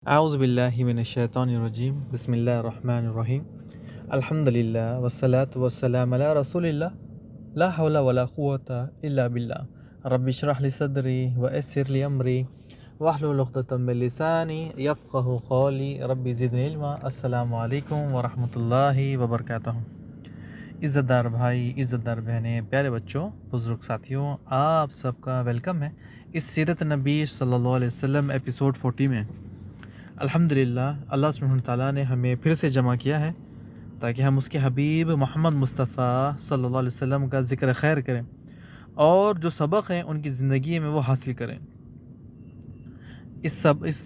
اعوذ باللہ من الشیطان الرجیم بسم اللہ الرحمن الرحیم الحمدللہ والصلاة والسلام علی رسول اللہ لا حول ولا قوة الا باللہ رب اشرح لی صدری ویسر لی امری واحلل عقدۃ من لسانی یفقہوا قولی رب زدنی علما۔ السلام علیکم ورحمۃ اللہ وبرکاتہ۔ عزت دار بھائی، عزت دار بہنیں، پیارے بچوں، بزرگ ساتھیوں، آپ سب کا ویلکم ہے اس سیرت نبی صلی اللہ علیہ وسلم ایپیسوڈ 40 میں۔ الحمدللہ اللہ سبحانہ وتعالیٰ نے ہمیں پھر سے جمع کیا ہے تاکہ ہم اس کے حبیب محمد مصطفیٰ صلی اللہ علیہ وسلم کا ذکر خیر کریں اور جو سبق ہیں ان کی زندگی میں وہ حاصل کریں۔ اس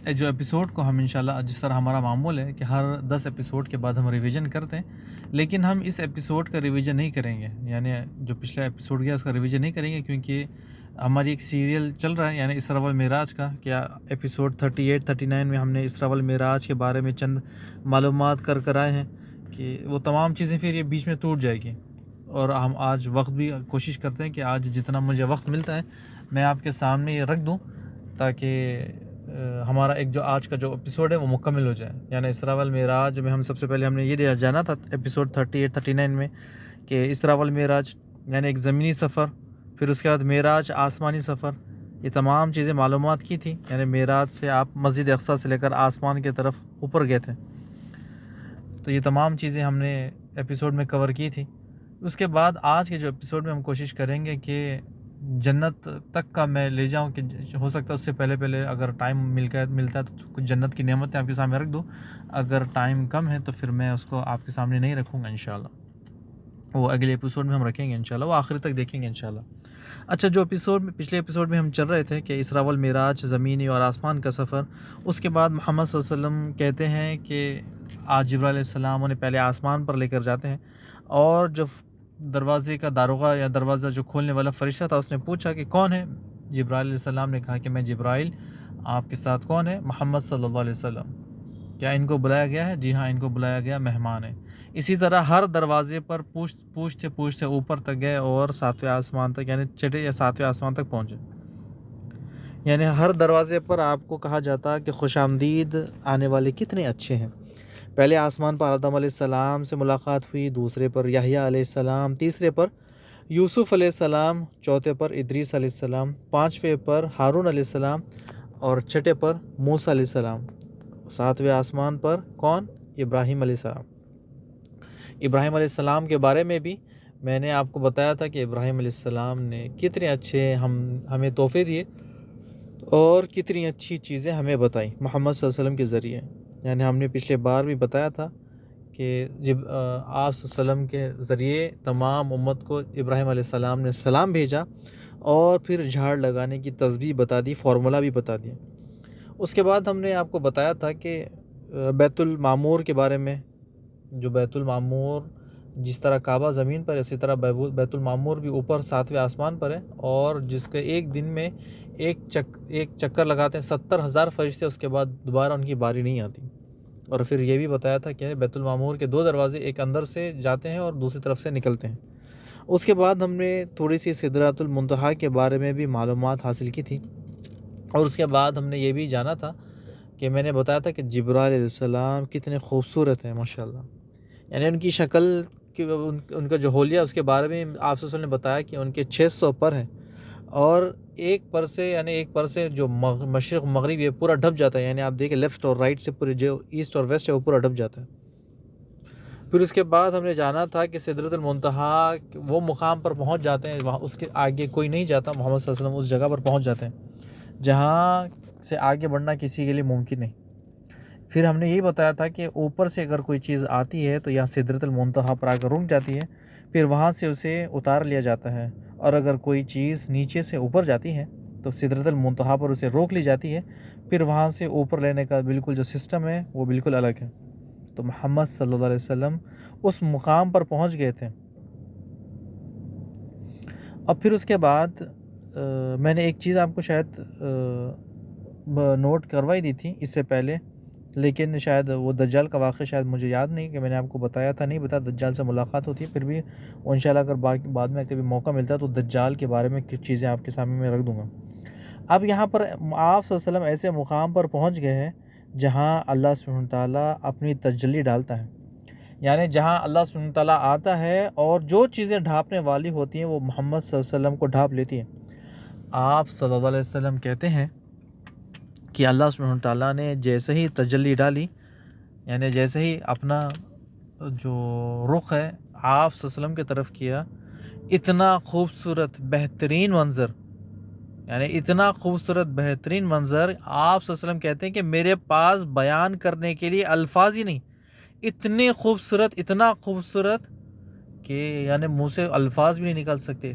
جو ایپیسوڈ کو ہم انشاءاللہ، جس طرح ہمارا معمول ہے کہ ہر 10 ایپیسوڈ کے بعد ہم ریویژن کرتے ہیں، لیکن ہم اس ایپیسوڈ کا ریویژن نہیں کریں گے، یعنی جو پچھلا ایپیسوڈ گیا اس کا ریویژن نہیں کریں گے، کیونکہ ہماری ایک سیریل چل رہا ہے یعنی اسراء والمعراج کا۔ کیا ایپیسوڈ 38 39 میں ہم نے اسراء والمعراج کے بارے میں چند معلومات کر آئے ہیں کہ وہ تمام چیزیں پھر یہ بیچ میں ٹوٹ جائے گی، اور ہم آج وقت بھی کوشش کرتے ہیں کہ آج جتنا مجھے وقت ملتا ہے میں آپ کے سامنے یہ رکھ دوں تاکہ ہمارا ایک جو آج کا جو ایپیسوڈ ہے وہ مکمل ہو جائے۔ یعنی اسراء والمعراج میں ہم سب سے پہلے ہم نے یہ جانا تھا ایپیسوڈ 38 39 میں کہ اسراء والمعراج یعنی ایک زمینی سفر، پھر اس کے بعد معراج آسمانی سفر، یہ تمام چیزیں معلومات کی تھی۔ یعنی معراج سے آپ مسجد اقصیٰ سے لے کر آسمان کی طرف اوپر گئے تھے، تو یہ تمام چیزیں ہم نے ایپیسوڈ میں کور کی تھی۔ اس کے بعد آج کے جو ایپیسوڈ میں ہم کوشش کریں گے کہ جنت تک کا میں لے جاؤں، کہ ہو سکتا ہے اس سے پہلے اگر ٹائم ملتا ہے تو کچھ جنت کی نعمتیں آپ کے سامنے رکھ دوں، اگر ٹائم کم ہے تو پھر میں اس کو آپ کے سامنے نہیں رکھوں گا انشاءاللہ، وہ اگلے ایپیسوڈ میں ہم رکھیں گے انشاءاللہ، وہ آخر تک دیکھیں گے انشاءاللہ۔ اچھا، جو پچھلے ایپیسوڈ میں ہم چل رہے تھے کہ اسراء والمعراج زمینی اور آسمان کا سفر، اس کے بعد محمد صلی اللہ علیہ وسلم کہتے ہیں کہ آج جبرائیل علیہ السلام انہیں پہلے آسمان پر لے کر جاتے ہیں، اور جب دروازے کا داروغہ یا دروازہ جو کھولنے والا فرشتہ تھا اس نے پوچھا کہ کون ہے؟ جبرائیل علیہ السلام نے کہا کہ میں جبرائیل، آپ کے ساتھ کون ہے؟ محمد صلی اللہ علیہ وسلم۔ کیا ان کو بلایا گیا ہے؟ جی ہاں، ان کو بلایا گیا، مہمان ہے۔ اسی طرح ہر دروازے پر پوچھتے اوپر تک گئے اور 7ویں آسمان تک، یعنی 6 یا 7ویں آسمان تک پہنچے۔ یعنی ہر دروازے پر آپ کو کہا جاتا کہ خوش آمدید، آنے والے کتنے اچھے ہیں۔ پہلے آسمان پر آدم علیہ السلام سے ملاقات ہوئی، دوسرے پر یحییٰ علیہ السلام، تیسرے پر یوسف علیہ السلام، چوتھے پر ادریس علیہ السلام، پانچویں پر ہارون علیہ السلام، اور چھٹے پر موسیٰ علیہ السلام۔ 7ویں آسمان پر کون؟ ابراہیم علیہ السلام۔ ابراہیم علیہ السلام کے بارے میں بھی میں نے آپ کو بتایا تھا کہ ابراہیم علیہ السلام نے کتنے اچھے ہمیں تحفے دیے اور کتنی اچھی چیزیں ہمیں بتائیں محمد صلی اللہ علیہ وسلم کے ذریعے۔ یعنی ہم نے پچھلے بار بھی بتایا تھا کہ جب آپ صلی اللہ علیہ وسلم کے ذریعے تمام امت کو ابراہیم علیہ السلام نے سلام بھیجا، اور پھر جھاڑ لگانے کی تسبیح بتا دی، فارمولہ بھی بتا دیا۔ اس کے بعد ہم نے آپ کو بتایا تھا کہ بیت المعمور کے بارے میں، جو بیت المعمور جس طرح کعبہ زمین پر، اسی طرح بیت المعمور بھی اوپر 7ویں آسمان پر ہے، اور جس کے ایک دن میں ایک چکر لگاتے ہیں 70,000 فرشتے، اس کے بعد دوبارہ ان کی باری نہیں آتی۔ اور پھر یہ بھی بتایا تھا کہ بیت المعمور کے 2 دروازے، ایک اندر سے جاتے ہیں اور دوسری طرف سے نکلتے ہیں۔ اس کے بعد ہم نے تھوڑی سی سدرۃ المنتہا کے بارے میں بھی معلومات حاصل کی تھی، اور اس کے بعد ہم نے یہ بھی جانا تھا کہ میں نے بتایا تھا کہ جبرائیل علیہ السلام کتنے خوبصورت ہیں ماشاءاللہ، یعنی ان کی شکل، ان کا جو حلیہ، اس کے بارے میں آپ صلی اللہ علیہ وسلم نے بتایا کہ ان کے 600 پر ہیں، اور ایک پر سے جو مشرق مغرب یہ پورا ڈھپ جاتا ہے، یعنی آپ دیکھیں لیفٹ اور رائٹ سے پورے جو ایسٹ اور ویسٹ ہے وہ پورا ڈھپ جاتا ہے۔ پھر اس کے بعد ہم نے جانا تھا کہ سدرۃ المنتہا وہ مقام پر پہنچ جاتے ہیں، وہاں اس کے آگے کوئی نہیں جاتا، محمد صلی اللہ علیہ وسلم اس جگہ پر پہنچ جاتے ہیں جہاں سے آگے بڑھنا کسی کے لیے ممکن نہیں۔ پھر ہم نے یہی بتایا تھا کہ اوپر سے اگر کوئی چیز آتی ہے تو یہاں سدرۃ المنتہا پر آ کر رک جاتی ہے، پھر وہاں سے اسے اتار لیا جاتا ہے، اور اگر کوئی چیز نیچے سے اوپر جاتی ہے تو سدرۃ المنتہا پر اسے روک لی جاتی ہے، پھر وہاں سے اوپر لینے کا بالکل جو سسٹم ہے وہ بالکل الگ ہے۔ تو محمد صلی اللہ علیہ وسلم اس مقام پر پہنچ گئے تھے۔ اور پھر اس کے بعد میں نے ایک چیز آپ کو شاید نوٹ کروائی دی تھی اس سے پہلے، لیکن شاید وہ دجال کا واقعہ شاید مجھے یاد نہیں کہ میں نے آپ کو بتایا تھا، نہیں بتایا، دجال سے ملاقات ہوتی ہے، پھر بھی انشاءاللہ اگر بعد میں کبھی موقع ملتا ہے تو دجال کے بارے میں کچھ چیزیں آپ کے سامنے میں رکھ دوں گا۔ اب یہاں پر آپ صلی اللہ علیہ وسلم ایسے مقام پر پہنچ گئے ہیں جہاں اللہ سبحانہ تعالیٰ اپنی تجلی ڈالتا ہے، یعنی جہاں اللہ سبحانہ تعالیٰ آتا ہے اور جو چیزیں ڈھانپنے والی ہوتی ہیں وہ محمد صلی اللہ علیہ وسلم کو ڈھانپ لیتی ہیں۔ آپ صلی اللہ علیہ وسلم کہتے ہیں کہ اللہ سبحانہ تعالیٰ نے جیسے ہی تجلی ڈالی، یعنی جیسے ہی اپنا جو رخ ہے آپ صلی اللہ علیہ وسلم کی طرف کیا، اتنا خوبصورت بہترین منظر، یعنی اتنا خوبصورت بہترین منظر، آپ صلی اللہ علیہ وسلم کہتے ہیں کہ میرے پاس بیان کرنے کے لیے الفاظ ہی نہیں، اتنا خوبصورت کہ یعنی منہ سے الفاظ بھی نہیں نکل سکتے۔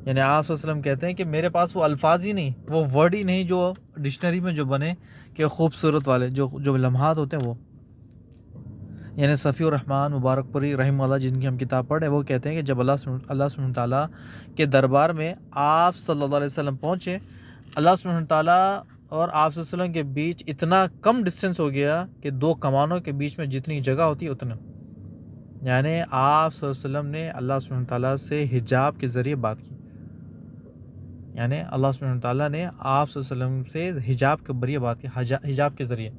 یعنی آپ صلی اللہ علیہ وسلم کہتے ہیں کہ میرے پاس وہ الفاظ ہی نہیں، وہ ورڈ ہی نہیں جو ڈکشنری میں جو بنے کہ خوبصورت والے جو لمحات ہوتے ہیں وہ۔ یعنی صفی الرحمن مبارک پوری رحمہ اللہ جن کی ہم کتاب پڑھیں، وہ کہتے ہیں کہ جب اللہ سبحانہ تعالیٰ کے دربار میں آپ صلی اللہ علیہ وسلم پہنچے، اللہ سبحانہ تعالیٰ اور آپ صلی اللہ علیہ وسلم کے بیچ اتنا کم ڈسٹینس ہو گیا کہ دو کمانوں کے بیچ میں جتنی جگہ ہوتی ہے اتنا، یعنی آپ صلی اللہ علیہ وسلم نے اللہ سبحانہ تعالیٰ سے حجاب کے ذریعے بات کی، یعنی اللہ سبحانہ تعالیٰ نے آپ صلی اللہ علیہ وسلم سے حجاب کے ذریعے بات کی، حجاب کے ذریعے،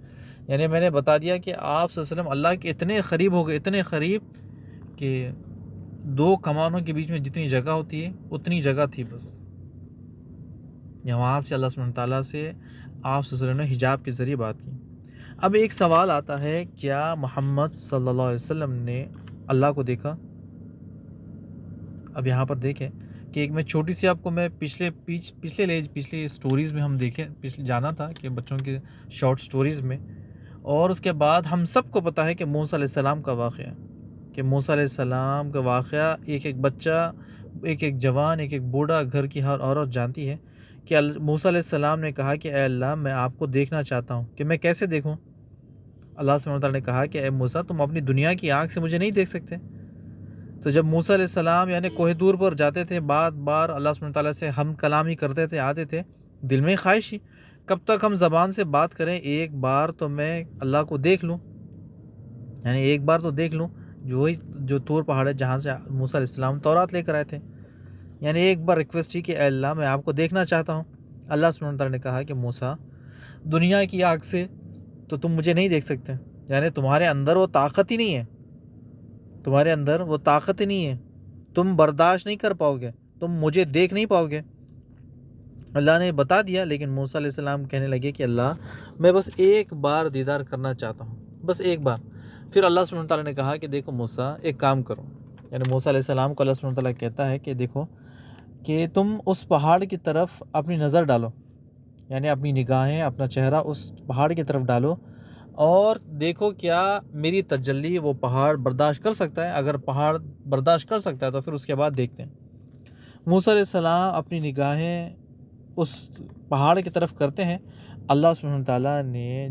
یعنی میں نے بتا دیا کہ آپ صلی اللہ علیہ وسلم اللہ کے اتنے قریب ہو گئے، اتنے قریب کہ دو کمانوں کے بیچ میں جتنی جگہ ہوتی ہے اتنی جگہ تھی بس، وہاں سے اللہ سبحانہ تعالیٰ سے آپ صلی اللہ علیہ وسلم نے حجاب کے ذریعے بات کی۔ اب ایک سوال آتا ہے، کیا محمد صلی اللہ علیہ وسلم نے اللہ کو دیکھا؟ اب یہاں پر دیکھیں کہ ایک میں چھوٹی سی آپ کو میں پچھلے سٹوریز میں ہم دیکھیں، جانا تھا کہ بچوں کے شارٹ سٹوریز میں، اور اس کے بعد ہم سب کو پتہ ہے کہ موسیٰ علیہ السلام کا واقعہ، کہ موسیٰ علیہ السلام کا واقعہ ایک بچہ، ایک جوان، ایک بوڑھا، گھر کی ہر عورت جانتی ہے کہ موسیٰ علیہ السلام نے کہا کہ اے اللہ میں آپ کو دیکھنا چاہتا ہوں، کہ میں کیسے دیکھوں؟ اللہ سبحانہ وتعالیٰ نے کہا کہ اے موسیٰ تم اپنی دنیا کی آنکھ سے مجھے نہیں دیکھ سکتے۔ تو جب موسیٰ علیہ السلام یعنی کوہ طور پر جاتے تھے، بار اللہ سبحانہ وتعالیٰ سے ہم کلامی کرتے تھے، آتے تھے، دل میں خواہش ہی کب تک ہم زبان سے بات کریں، ایک بار تو میں اللہ کو دیکھ لوں، یعنی ایک بار تو دیکھ لوں، جو طور پہاڑ ہے جہاں سے موسیٰ علیہ السلام تورات لے کر آئے تھے، یعنی ایک بار ریکویسٹ ہی کہ اے اللہ میں آپ کو دیکھنا چاہتا ہوں۔ اللہ سبحانہ وتعالیٰ نے کہا کہ موسیٰ دنیا کی آنکھ سے تو تم مجھے نہیں دیکھ سکتے، یعنی تمہارے اندر وہ طاقت ہی نہیں ہے، تمہارے اندر وہ طاقت ہی نہیں ہے، تم برداشت نہیں کر پاؤ گے، تم مجھے دیکھ نہیں پاؤ گے۔ اللہ نے بتا دیا، لیکن موسیٰ علیہ السلام کہنے لگے کہ اللہ میں بس ایک بار دیدار کرنا چاہتا ہوں، بس ایک بار۔ پھر اللہ سبحانہ تعالیٰ نے کہا کہ دیکھو موسیٰ ایک کام کرو، یعنی موسیٰ علیہ السلام کو اللہ سبحانہ تعالیٰ کہتا ہے کہ دیکھو کہ تم اس پہاڑ کی طرف اپنی نظر ڈالو، یعنی اپنی نگاہیں، اپنا چہرہ اس پہاڑ کی طرف ڈالو اور دیکھو کیا میری تجلی وہ پہاڑ برداشت کر سکتا ہے، اگر پہاڑ برداشت کر سکتا ہے تو پھر اس کے بعد دیکھتے ہیں۔ موسیٰ علیہ السلام اپنی نگاہیں اس پہاڑ کی طرف کرتے ہیں، اللہ سبحانہ تعالیٰ نے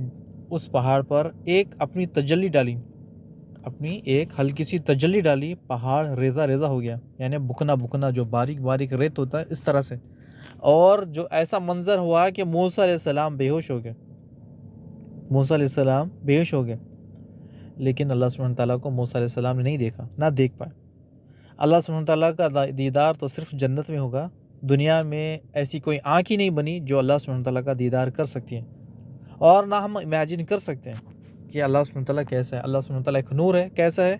اس پہاڑ پر ایک اپنی تجلی ڈالی، اپنی ایک ہلکی سی تجلی ڈالی، پہاڑ ریزہ ریزہ ہو گیا، یعنی بکنا جو باریک باریک ریت ہوتا ہے اس طرح سے، اور جو ایسا منظر ہوا کہ موسیٰ علیہ السلام بے ہوش ہو گئے، موسیٰ علیہ السلام بے ہوش ہو گئے، لیکن اللہ سبحانہ تعالیٰ کو موسیٰ علیہ السلام نے نہیں دیکھا، نہ دیکھ پائے۔ اللہ سبحانہ تعالیٰ کا دیدار تو صرف جنت میں ہوگا، دنیا میں ایسی کوئی آنکھ ہی نہیں بنی جو اللہ سبحانہ تعالیٰ کا دیدار کر سکتی ہے، اور نہ ہم امیجن کر سکتے ہیں کہ اللہ سبحانہ تعالیٰ کیسا ہے۔ اللہ سبحانہ تعالیٰ ایک نور ہے، کیسا ہے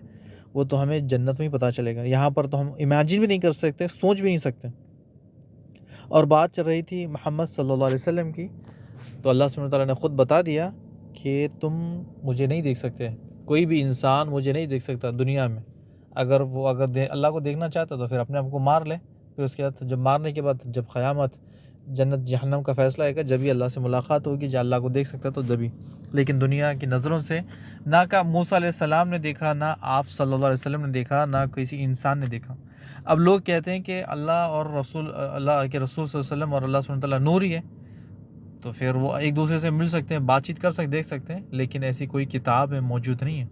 وہ تو ہمیں جنت میں ہی پتہ چلے گا، یہاں پر تو ہم امیجن بھی نہیں کر سکتے، سوچ بھی نہیں سکتے۔ اور بات چل رہی تھی محمد صلی اللہ علیہ وسلم کی، تو اللہ سبحانہ تعالیٰ نے خود بتا دیا کہ تم مجھے نہیں دیکھ سکتے، کوئی بھی انسان مجھے نہیں دیکھ سکتا دنیا میں، اگر اللہ کو دیکھنا چاہتا تو پھر اپنے آپ کو مار لے، پھر اس کے بعد جب مارنے کے بعد جب قیامت جنت جہنم کا فیصلہ آئے گا، جب ہی اللہ سے ملاقات ہوگی، جب اللہ کو دیکھ سکتا تو جبھی، لیکن دنیا کی نظروں سے نہ کا موسیٰ علیہ السلام نے دیکھا، نہ آپ صلی اللہ علیہ وسلم نے دیکھا، نہ کسی انسان نے دیکھا۔ اب لوگ کہتے ہیں کہ اللہ کے رسول صلی اللہ علیہ وسلم اور اللہ سبحانہ تعالیٰ نور ہی ہے، تو پھر وہ ایک دوسرے سے مل سکتے ہیں، بات چیت کر سکتے، دیکھ سکتے ہیں، لیکن ایسی کوئی کتاب میں موجود نہیں ہے۔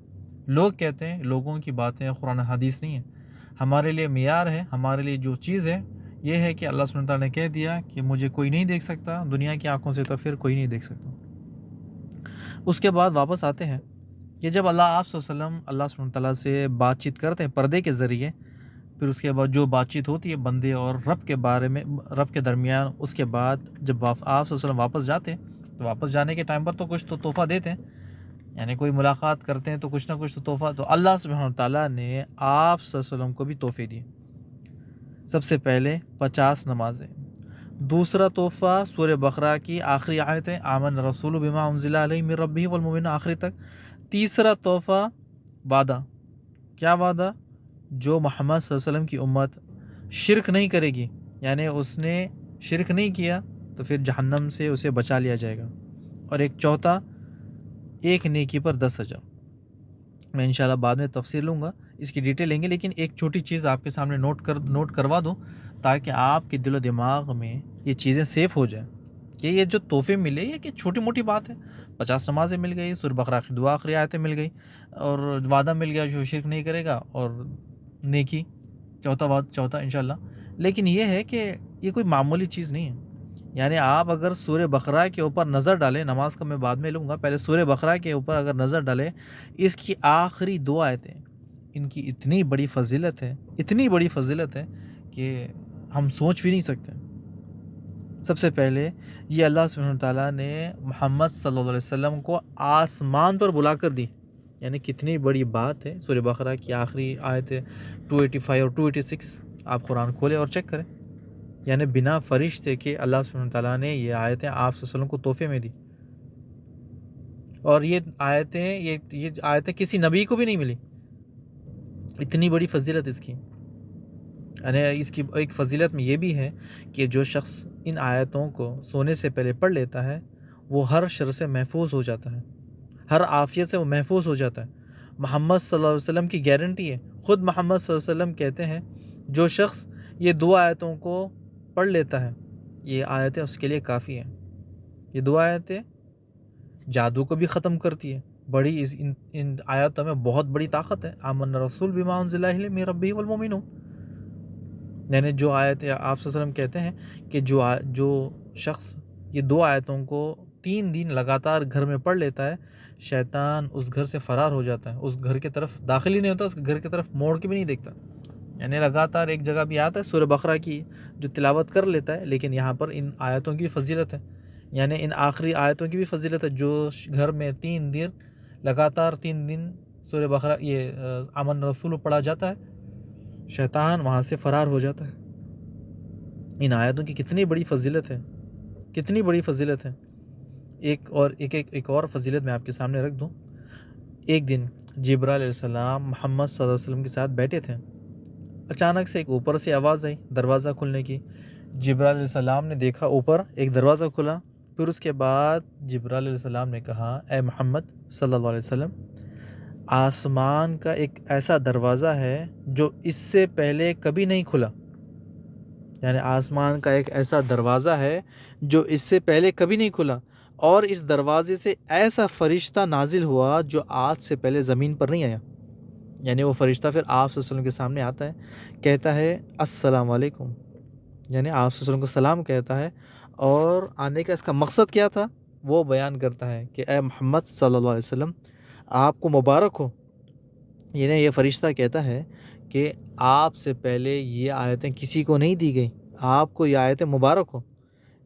لوگ کہتے ہیں، لوگوں کی باتیں قرآن حدیث نہیں ہیں، ہمارے لیے معیار ہے، ہمارے لیے جو چیز ہے یہ ہے کہ اللہ سبحانہ تعالیٰ نے کہہ دیا کہ مجھے کوئی نہیں دیکھ سکتا دنیا کی آنکھوں سے، تو پھر کوئی نہیں دیکھ سکتا۔ اس کے بعد واپس آتے ہیں کہ جب آپ صلی اللہ علیہ وسلم اللہ سبحانہ تعالیٰ سے بات چیت کرتے ہیں پردے کے ذریعے، پھر اس کے بعد جو بات چیت ہوتی ہے بندے اور رب کے بارے میں، رب کے درمیان، اس کے بعد جب آپ صلی اللہ علیہ وسلم واپس جاتے ہیں تو واپس جانے کے ٹائم پر تو کچھ تو تحفہ دیتے ہیں، یعنی کوئی ملاقات کرتے ہیں تو کچھ نہ کچھ تو تحفہ. تو اللہ سبحانہ تعالیٰ نے آپ صلی اللہ علیہ وسلم کو بھی تحفے دیے. سب سے پہلے 50 نمازیں. دوسرا تحفہ سورہ بقرہ کی آخری آیتیں، آمن رسول بما انزل علیہ من ربہ والمؤمنون آخری تک. تیسرا تحفہ وعدہ. کیا وعدہ؟ جو محمد صلی اللہ علیہ وسلم کی امت شرک نہیں کرے گی، یعنی اس نے شرک نہیں کیا تو پھر جہنم سے اسے بچا لیا جائے گا. اور ایک چوتھا، ایک نیکی پر 10 اجر. میں انشاءاللہ بعد میں تفسیر لوں گا، اس کی ڈیٹیل لیں گے، لیکن ایک چھوٹی چیز آپ کے سامنے نوٹ کروا دوں تاکہ آپ کے دل و دماغ میں یہ چیزیں سیف ہو جائیں کہ یہ جو تحفے ملے یہ کہ چھوٹی موٹی بات ہے. 50 نمازیں مل گئی، سورہ بقرہ کی دعا آخری آیتیں مل گئی، اور وعدہ مل گیا جو شرک نہیں کرے گا، اور نیکی چوتھا انشاءاللہ. لیکن یہ ہے کہ یہ کوئی معمولی چیز نہیں ہے. یعنی آپ اگر سورہ بقرہ کے اوپر نظر ڈالیں، نماز کا میں بعد میں لوں گا، پہلے سورہ بقرہ کے اوپر اگر نظر ڈالیں، اس کی آخری 2 آیتیں، ان کی اتنی بڑی فضیلت ہے کہ ہم سوچ بھی نہیں سکتے. سب سے پہلے یہ اللہ سبحانہ تعالیٰ نے محمد صلی اللہ علیہ وسلم کو آسمان پر بلا کر دی، یعنی کتنی بڑی بات ہے. سورہ بقرہ کی آخری آیت 285 اور 286 آپ قرآن کھولیں اور چیک کریں. یعنی بنا فرشتے کے اللہ سبحانہ تعالیٰ نے یہ آیتیں آپ صلی اللہ علیہ وسلم کو تحفے میں دی. اور یہ آیتیں کسی نبی کو بھی نہیں ملی. اتنی بڑی فضیلت اس کی. یعنی اس کی ایک فضیلت میں یہ بھی ہے کہ جو شخص ان آیتوں کو سونے سے پہلے پڑھ لیتا ہے وہ ہر شر سے محفوظ ہو جاتا ہے، ہر عافیت سے وہ محفوظ ہو جاتا ہے. محمد صلی اللہ علیہ وسلم کی گارنٹی ہے. خود محمد صلی اللہ علیہ وسلم کہتے ہیں جو شخص یہ 2 آیتوں کو پڑھ لیتا ہے، یہ آیتیں اس کے لیے کافی ہیں. یہ 2 آیتیں جادو کو بھی ختم کرتی ہے. بڑی ان آیاتوں میں بہت بڑی طاقت ہے. آمن رسول بما انزل الیہ من ربہ والمؤمنون. یعنی جو آیت آپ صلی اللہ علیہ وسلم کہتے ہیں کہ جو شخص یہ 2 آیتوں کو 3 دن لگاتار گھر میں پڑھ لیتا ہے، شیطان اس گھر سے فرار ہو جاتا ہے، اس گھر کی طرف داخل ہی نہیں ہوتا، اس گھر کی طرف موڑ کے بھی نہیں دیکھتا. یعنی لگاتار ایک جگہ بھی آتا ہے سورہ بقرہ کی جو تلاوت کر لیتا ہے، لیکن یہاں پر ان آیتوں کی بھی فضیلت ہے. یعنی ان آخری آیتوں کی بھی فضیلت ہے. جو گھر میں 3 دن لگاتار 3 دن سورہ بقرہ یہ آمن رسول پڑھا جاتا ہے، شیطان وہاں سے فرار ہو جاتا ہے. ان آیتوں کی کتنی بڑی فضیلت ہے. ایک اور فضیلت میں آپ کے سامنے رکھ دوں. ایک دن جبرائیل علیہ السلام محمد صلی اللہ علیہ وسلم کے ساتھ بیٹھے تھے. اچانک سے ایک اوپر سے آواز آئی دروازہ کھلنے کی. جبرائیل علیہ السلام نے دیکھا اوپر ایک دروازہ کھلا. پھر اس کے بعد جبرائیل علیہ السلام نے کہا، اے محمد صلی اللہ علیہ وسلم، آسمان کا ایک ایسا دروازہ ہے جو اس سے پہلے کبھی نہیں کھلا. یعنی آسمان کا ایک ایسا دروازہ ہے جو اس سے پہلے کبھی نہیں کھلا، اور اس دروازے سے ایسا فرشتہ نازل ہوا جو آج سے پہلے زمین پر نہیں آیا. یعنی وہ فرشتہ پھر آپ صلی اللہ علیہ وسلم کے سامنے آتا ہے، کہتا ہے السلام علیکم، یعنی آپ صلی اللہ علیہ وسلم کو سلام کہتا ہے. اور آنے کا اس کا مقصد کیا تھا وہ بیان کرتا ہے کہ اے محمد صلی اللہ علیہ وسلم، آپ کو مبارک ہو. یعنی یہ فرشتہ کہتا ہے کہ آپ سے پہلے یہ آیتیں کسی کو نہیں دی گئیں، آپ کو یہ آیتیں مبارک ہو.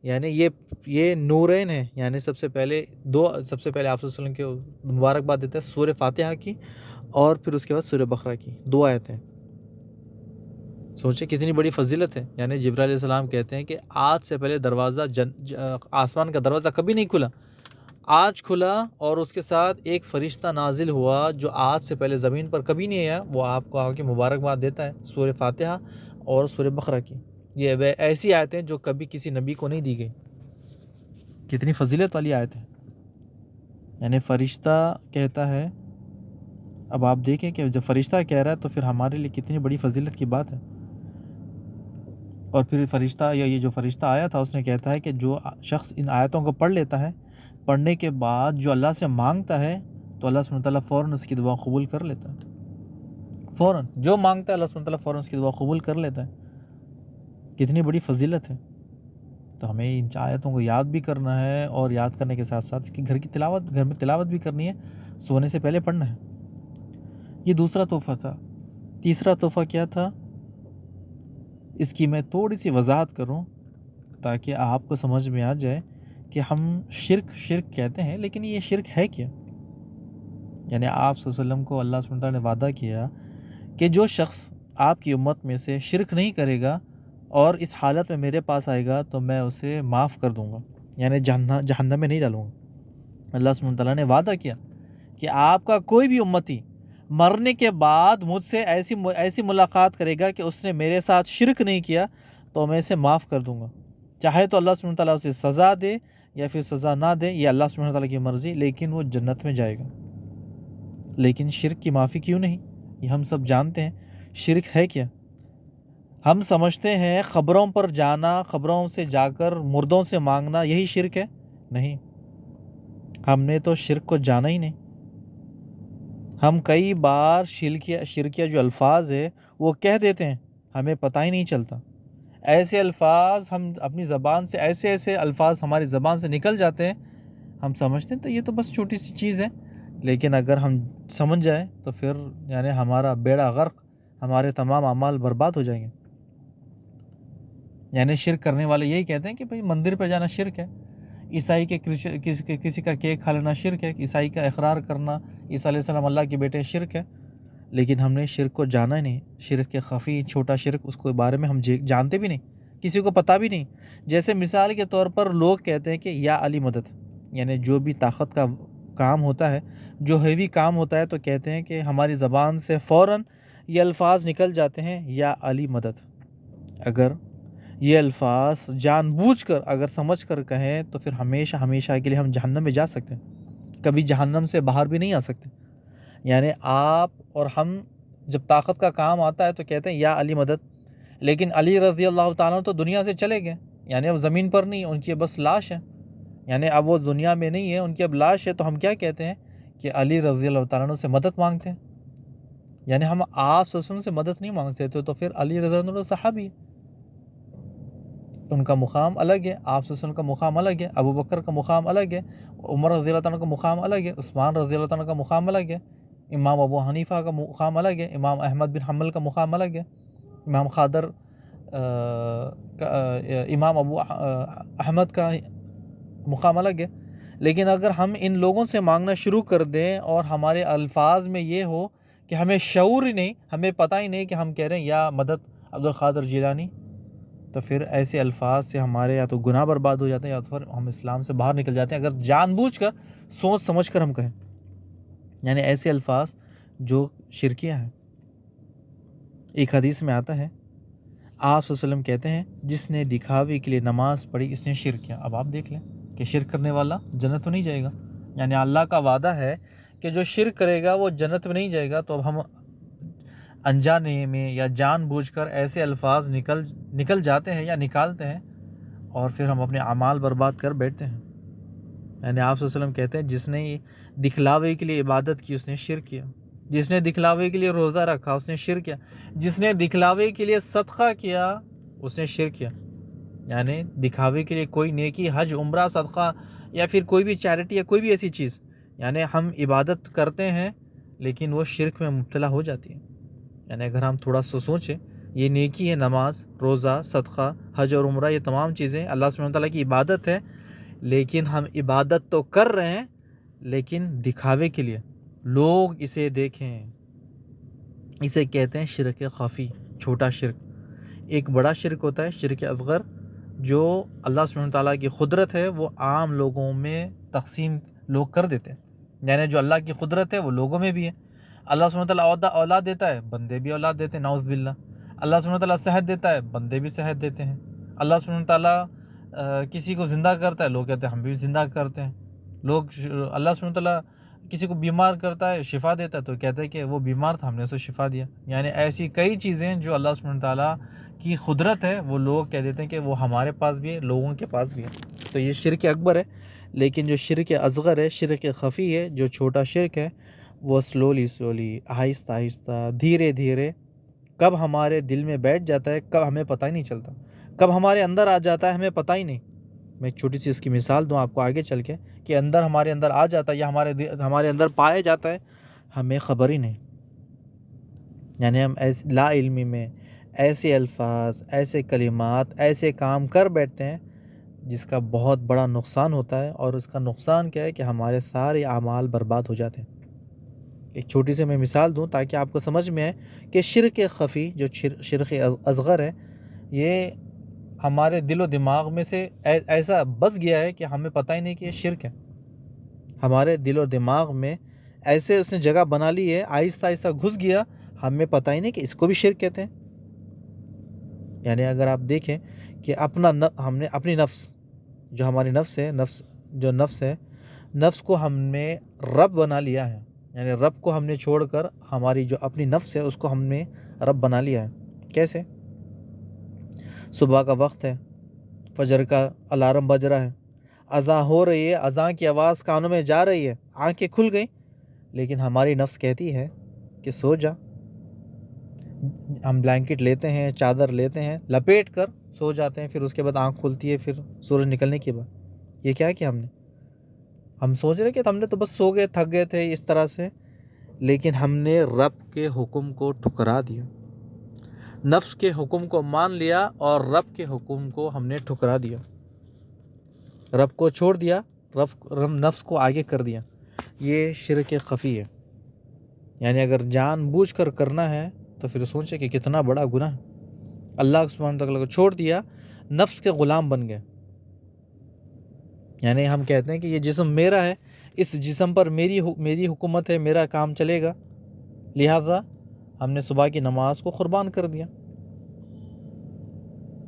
یعنی یہ نورین ہیں. یعنی سب سے پہلے آپ صلی اللہ علیہ وسلم کے مبارکباد دیتا ہے سورہ فاتحہ کی، اور پھر اس کے بعد سورہ بقرہ کی 2 آیتیں. سوچیں کتنی بڑی فضیلت ہے. یعنی جبرائیل علیہ السلام کہتے ہیں کہ آج سے پہلے آسمان کا دروازہ کبھی نہیں کھلا، آج کھلا، اور اس کے ساتھ ایک فرشتہ نازل ہوا جو آج سے پہلے زمین پر کبھی نہیں آیا. وہ آپ کو آگے مبارکباد دیتا ہے سورہ فاتحہ اور سورہ بقرہ کی. یہ ایسی آیتیں جو کبھی کسی نبی کو نہیں دی گئی. کتنی فضیلت والی آیت ہے. یعنی فرشتہ کہتا ہے، اب آپ دیکھیں کہ جب فرشتہ کہہ رہا ہے تو پھر ہمارے لیے کتنی بڑی فضیلت کی بات ہے. اور پھر فرشتہ یہ جو فرشتہ آیا تھا اس نے کہتا ہے کہ جو شخص ان آیتوں کو پڑھ لیتا ہے، پڑھنے کے بعد جو اللہ سے مانگتا ہے تو اللہ سبحانہ تعالیٰ فوراً اس کی دعا قبول کر لیتا ہے. فوراً جو مانگتا ہے اللہ سبحانہ تعالیٰ فوراً اس کی دعا قبول کر لیتا ہے. کتنی بڑی فضیلت ہے. تو ہمیں ان آیتوں کو یاد بھی کرنا ہے، اور یاد کرنے کے ساتھ ساتھ اس کی گھر میں تلاوت بھی کرنی ہے، سونے سے پہلے پڑھنا ہے. یہ دوسرا تحفہ تھا. تیسرا تحفہ کیا تھا، اس کی میں تھوڑی سی وضاحت کروں تاکہ آپ کو سمجھ میں آ جائے کہ ہم شرک کہتے ہیں، لیکن یہ شرک ہے کیا؟ یعنی آپ صلی اللہ علیہ وسلم کو اللہ سبحانہ وتعالیٰ نے وعدہ کیا کہ جو شخص آپ کی امت میں سے شرک نہیں کرے گا اور اس حالت میں میرے پاس آئے گا تو میں اسے معاف کر دوں گا، یعنی جہنم میں نہیں ڈالوں گا۔ اللہ سبحانہ وتعالیٰ نے وعدہ کیا کہ آپ کا کوئی بھی امتی مرنے کے بعد مجھ سے ایسی ملاقات کرے گا کہ اس نے میرے ساتھ شرک نہیں کیا تو میں اسے معاف کر دوں گا، چاہے تو اللہ سبحانہ وتعالیٰ اسے سزا دے یا پھر سزا نہ دے، یہ اللہ سبحانہ وتعالیٰ کی مرضی، لیکن وہ جنت میں جائے گا۔ لیکن شرک کی معافی کیوں نہیں؟ یہ ہم سب جانتے ہیں شرک ہے کیا۔ ہم سمجھتے ہیں قبروں پر جانا، قبروں سے جا کر مردوں سے مانگنا یہی شرک ہے؟ نہیں، ہم نے تو شرک کو جانا ہی نہیں۔ ہم کئی بار شرکیہ جو الفاظ ہے وہ کہہ دیتے ہیں، ہمیں پتہ ہی نہیں چلتا۔ ایسے الفاظ ہم اپنی زبان سے ایسے الفاظ ہماری زبان سے نکل جاتے ہیں، ہم سمجھتے ہیں تو یہ تو بس چھوٹی سی چیز ہے، لیکن اگر ہم سمجھ جائیں تو پھر یعنی ہمارا بیڑا غرق، ہمارے تمام اعمال برباد ہو جائیں گے۔ یعنی شرک کرنے والے یہی کہتے ہیں کہ بھئی مندر پہ جانا شرک ہے، عیسائی کے کسی کا کیک کھا لینا شرک ہے، عیسائی کا اقرار کرنا عیسیٰ علیہ السلام اللہ کے بیٹے شرک ہے، لیکن ہم نے شرک کو جانا ہی نہیں۔ شرک کے خفی چھوٹا شرک، اس کے بارے میں ہم جانتے بھی نہیں، کسی کو پتہ بھی نہیں۔ جیسے مثال کے طور پر لوگ کہتے ہیں کہ یا علی مدد، یعنی جو بھی طاقت کا کام ہوتا ہے، جو ہیوی کام ہوتا ہے، تو کہتے ہیں کہ ہماری زبان سے فوراً یہ الفاظ نکل جاتے ہیں یا علی مدد۔ اگر یہ الفاظ جان بوجھ کر اگر سمجھ کر کہیں تو پھر ہمیشہ کے لیے ہم جہنم میں جا سکتے ہیں، کبھی جہنم سے باہر بھی نہیں آ سکتے۔ یعنی آپ اور ہم جب طاقت کا کام آتا ہے تو کہتے ہیں یا علی مدد، لیکن علی رضی اللہ تعالیٰ تو دنیا سے چلے گئے، یعنی اب زمین پر نہیں، ان کی بس لاش ہے، یعنی اب وہ دنیا میں نہیں ہے، ان کی اب لاش ہے، تو ہم کیا کہتے ہیں کہ علی رضی اللہ تعالیٰ سے مدد مانگتے ہیں۔ یعنی ہم آپ صلی اللہ علیہ وسلم سے مدد نہیں مانگتے تھے، تو پھر علی رضی اللہ عنہ صحابی ہے، ان کا مقام الگ ہے، آپ صلی اللہ علیہ وسلم کا مقام الگ ہے، ابو بکر کا مقام الگ ہے، عمر رضی اللہ عنہ کا مقام الگ ہے، عثمان رضی اللہ عنہ کا مقام الگ ہے، امام ابو حنیفہ کا مقام الگ ہے، امام احمد بن حنبل کا مقام الگ ہے، امام خادر امام ابو احمد کا مقام الگ ہے۔ لیکن اگر ہم ان لوگوں سے مانگنا شروع کر دیں اور ہمارے الفاظ میں یہ ہو کہ ہمیں شعور ہی نہیں، ہمیں پتہ ہی نہیں کہ ہم کہہ رہے ہیں یا مدد عبد القادر جیلانی، تو پھر ایسے الفاظ سے ہمارے یا تو گناہ برباد ہو جاتے ہیں یا تو پھر ہم اسلام سے باہر نکل جاتے ہیں، اگر جان بوجھ کر سوچ سمجھ کر ہم کہیں، یعنی ایسے الفاظ جو شرکیہ ہیں۔ ایک حدیث میں آتا ہے، آپ صلی اللہ علیہ وسلم کہتے ہیں جس نے دکھاوے کے لیے نماز پڑھی اس نے شرک کیا۔ اب آپ دیکھ لیں کہ شرک کرنے والا جنت میں نہیں جائے گا، یعنی اللہ کا وعدہ ہے کہ جو شرک کرے گا وہ جنت میں نہیں جائے گا، تو اب ہم انجانے میں یا جان بوجھ کر ایسے الفاظ نکل جاتے ہیں یا نکالتے ہیں اور پھر ہم اپنے اعمال برباد کر بیٹھتے ہیں۔ یعنی آپ صلی اللہ علیہ وسلم کہتے ہیں جس نے دکھلاوے کے لیے عبادت کی اس نے شرک کیا، جس نے دکھلاوے کے لیے روزہ رکھا اس نے شرک کیا، جس نے دکھلاوے کے لیے صدقہ کیا اس نے شرک کیا۔ یعنی دکھاوے کے لیے کوئی نیکی، حج، عمرہ، صدقہ یا پھر کوئی بھی چیریٹی یا کوئی بھی ایسی چیز، یعنی ہم عبادت کرتے ہیں لیکن وہ شرک میں مبتلا ہو جاتی ہے۔ یعنی اگر ہم تھوڑا سا سوچیں، یہ نیکی ہے، نماز، روزہ، صدقہ، حج اور عمرہ، یہ تمام چیزیں اللہ سبحانہ وتعالیٰ کی عبادت ہے، لیکن ہم عبادت تو کر رہے ہیں لیکن دکھاوے کے لیے، لوگ اسے دیکھیں، اسے کہتے ہیں شرک خفی، چھوٹا شرک۔ ایک بڑا شرک ہوتا ہے شرک اصغر، جو اللہ سبحانہ وتعالیٰ کی قدرت ہے وہ عام لوگوں میں تقسیم لوگ کر دیتے ہیں، یعنی جو اللہ کی قدرت ہے وہ لوگوں میں بھی ہے۔ اللہ سبحانہ وتعالیٰ اولاد دیتا ہے، بندے بھی اولاد دیتے ہیں، نعوذ باللہ۔ اللہ سبحانہ وتعالیٰ صحت دیتا ہے، بندے بھی صحت دیتے ہیں۔ اللہ سبحانہ وتعالیٰ کسی کو زندہ کرتا ہے، لوگ کہتے ہیں ہم بھی زندہ کرتے ہیں۔ اللہ سبحانہ وتعالیٰ کسی کو بیمار کرتا ہے، شفا دیتا ہے، تو کہتے ہیں کہ وہ بیمار تھا ہم نے اسے شفا دیا۔ یعنی ایسی کئی چیزیں جو اللہ سبحانہ وتعالیٰ کی قدرت ہے وہ لوگ کہہ دیتے ہیں کہ وہ ہمارے پاس بھی ہے، لوگوں کے پاس بھی ہے، تو یہ شرک اکبر ہے۔ لیکن جو شرک اصغر ہے، شرک خفی ہے، جو چھوٹا شرک ہے، وہ سلولی آہستہ آہستہ دھیرے دھیرے کب ہمارے دل میں بیٹھ جاتا ہے، کب ہمیں پتہ ہی نہیں چلتا، کب ہمارے اندر آ جاتا ہے ہمیں پتہ ہی نہیں۔ میں ایک چھوٹی سی اس کی مثال دوں آپ کو آگے چل کے، کہ ہمارے اندر آ جاتا ہے یا ہمارے اندر پایا جاتا ہے، ہمیں خبر ہی نہیں۔ یعنی ہم لا علمی میں ایسے الفاظ، ایسے کلمات، ایسے کام کر بیٹھتے ہیں جس کا بہت بڑا نقصان ہوتا ہے، اور اس کا نقصان کیا ہے کہ ہمارے سارے اعمال برباد ہو جاتے ہیں۔ ایک چھوٹی سی میں مثال دوں تاکہ آپ کو سمجھ میں آئے کہ شرک خفی جو شرک اصغر ہے، یہ ہمارے دل و دماغ میں سے ایسا بس گیا ہے کہ ہمیں پتہ ہی نہیں کہ یہ شرک ہے۔ ہمارے دل و دماغ میں ایسے اس نے جگہ بنا لی ہے، آہستہ آہستہ گھس گیا، ہمیں پتہ ہی نہیں کہ اس کو بھی شرک کہتے ہیں۔ یعنی اگر آپ دیکھیں کہ ہم نے اپنی نفس جو ہماری نفس ہے، نفس کو ہم نے رب بنا لیا ہے۔ یعنی رب کو ہم نے چھوڑ کر ہماری جو اپنی نفس ہے اس کو ہم نے رب بنا لیا ہے۔ کیسے؟ صبح کا وقت ہے، فجر کا الارم بج رہا ہے، اذان ہو رہی ہے، اذان کی آواز کانوں میں جا رہی ہے، آنکھیں کھل گئیں، لیکن ہماری نفس کہتی ہے کہ سو جا۔ ہم بلینکٹ لیتے ہیں، چادر لیتے ہیں، لپیٹ کر سو جاتے ہیں، پھر اس کے بعد آنکھ کھلتی ہے، پھر سورج نکلنے کے بعد یہ کیا کیا ہم سوچ رہے کہ ہم نے تو بس سو گئے، تھک گئے تھے اس طرح سے، لیکن ہم نے رب کے حکم کو ٹھکرا دیا، نفس کے حکم کو مان لیا اور رب کے حکم کو ہم نے ٹھکرا دیا، رب کو چھوڑ دیا، نفس کو آگے کر دیا۔ یہ شرک خفی ہے۔ یعنی اگر جان بوجھ کر کرنا ہے تو پھر سوچے کہ کتنا بڑا گناہ ہے۔ اللہ سبحانہ وتعالی کو چھوڑ دیا، نفس کے غلام بن گئے۔ یعنی ہم کہتے ہیں کہ یہ جسم میرا ہے، اس جسم پر میری حکومت ہے، میرا کام چلے گا، لہذا ہم نے صبح کی نماز کو قربان کر دیا۔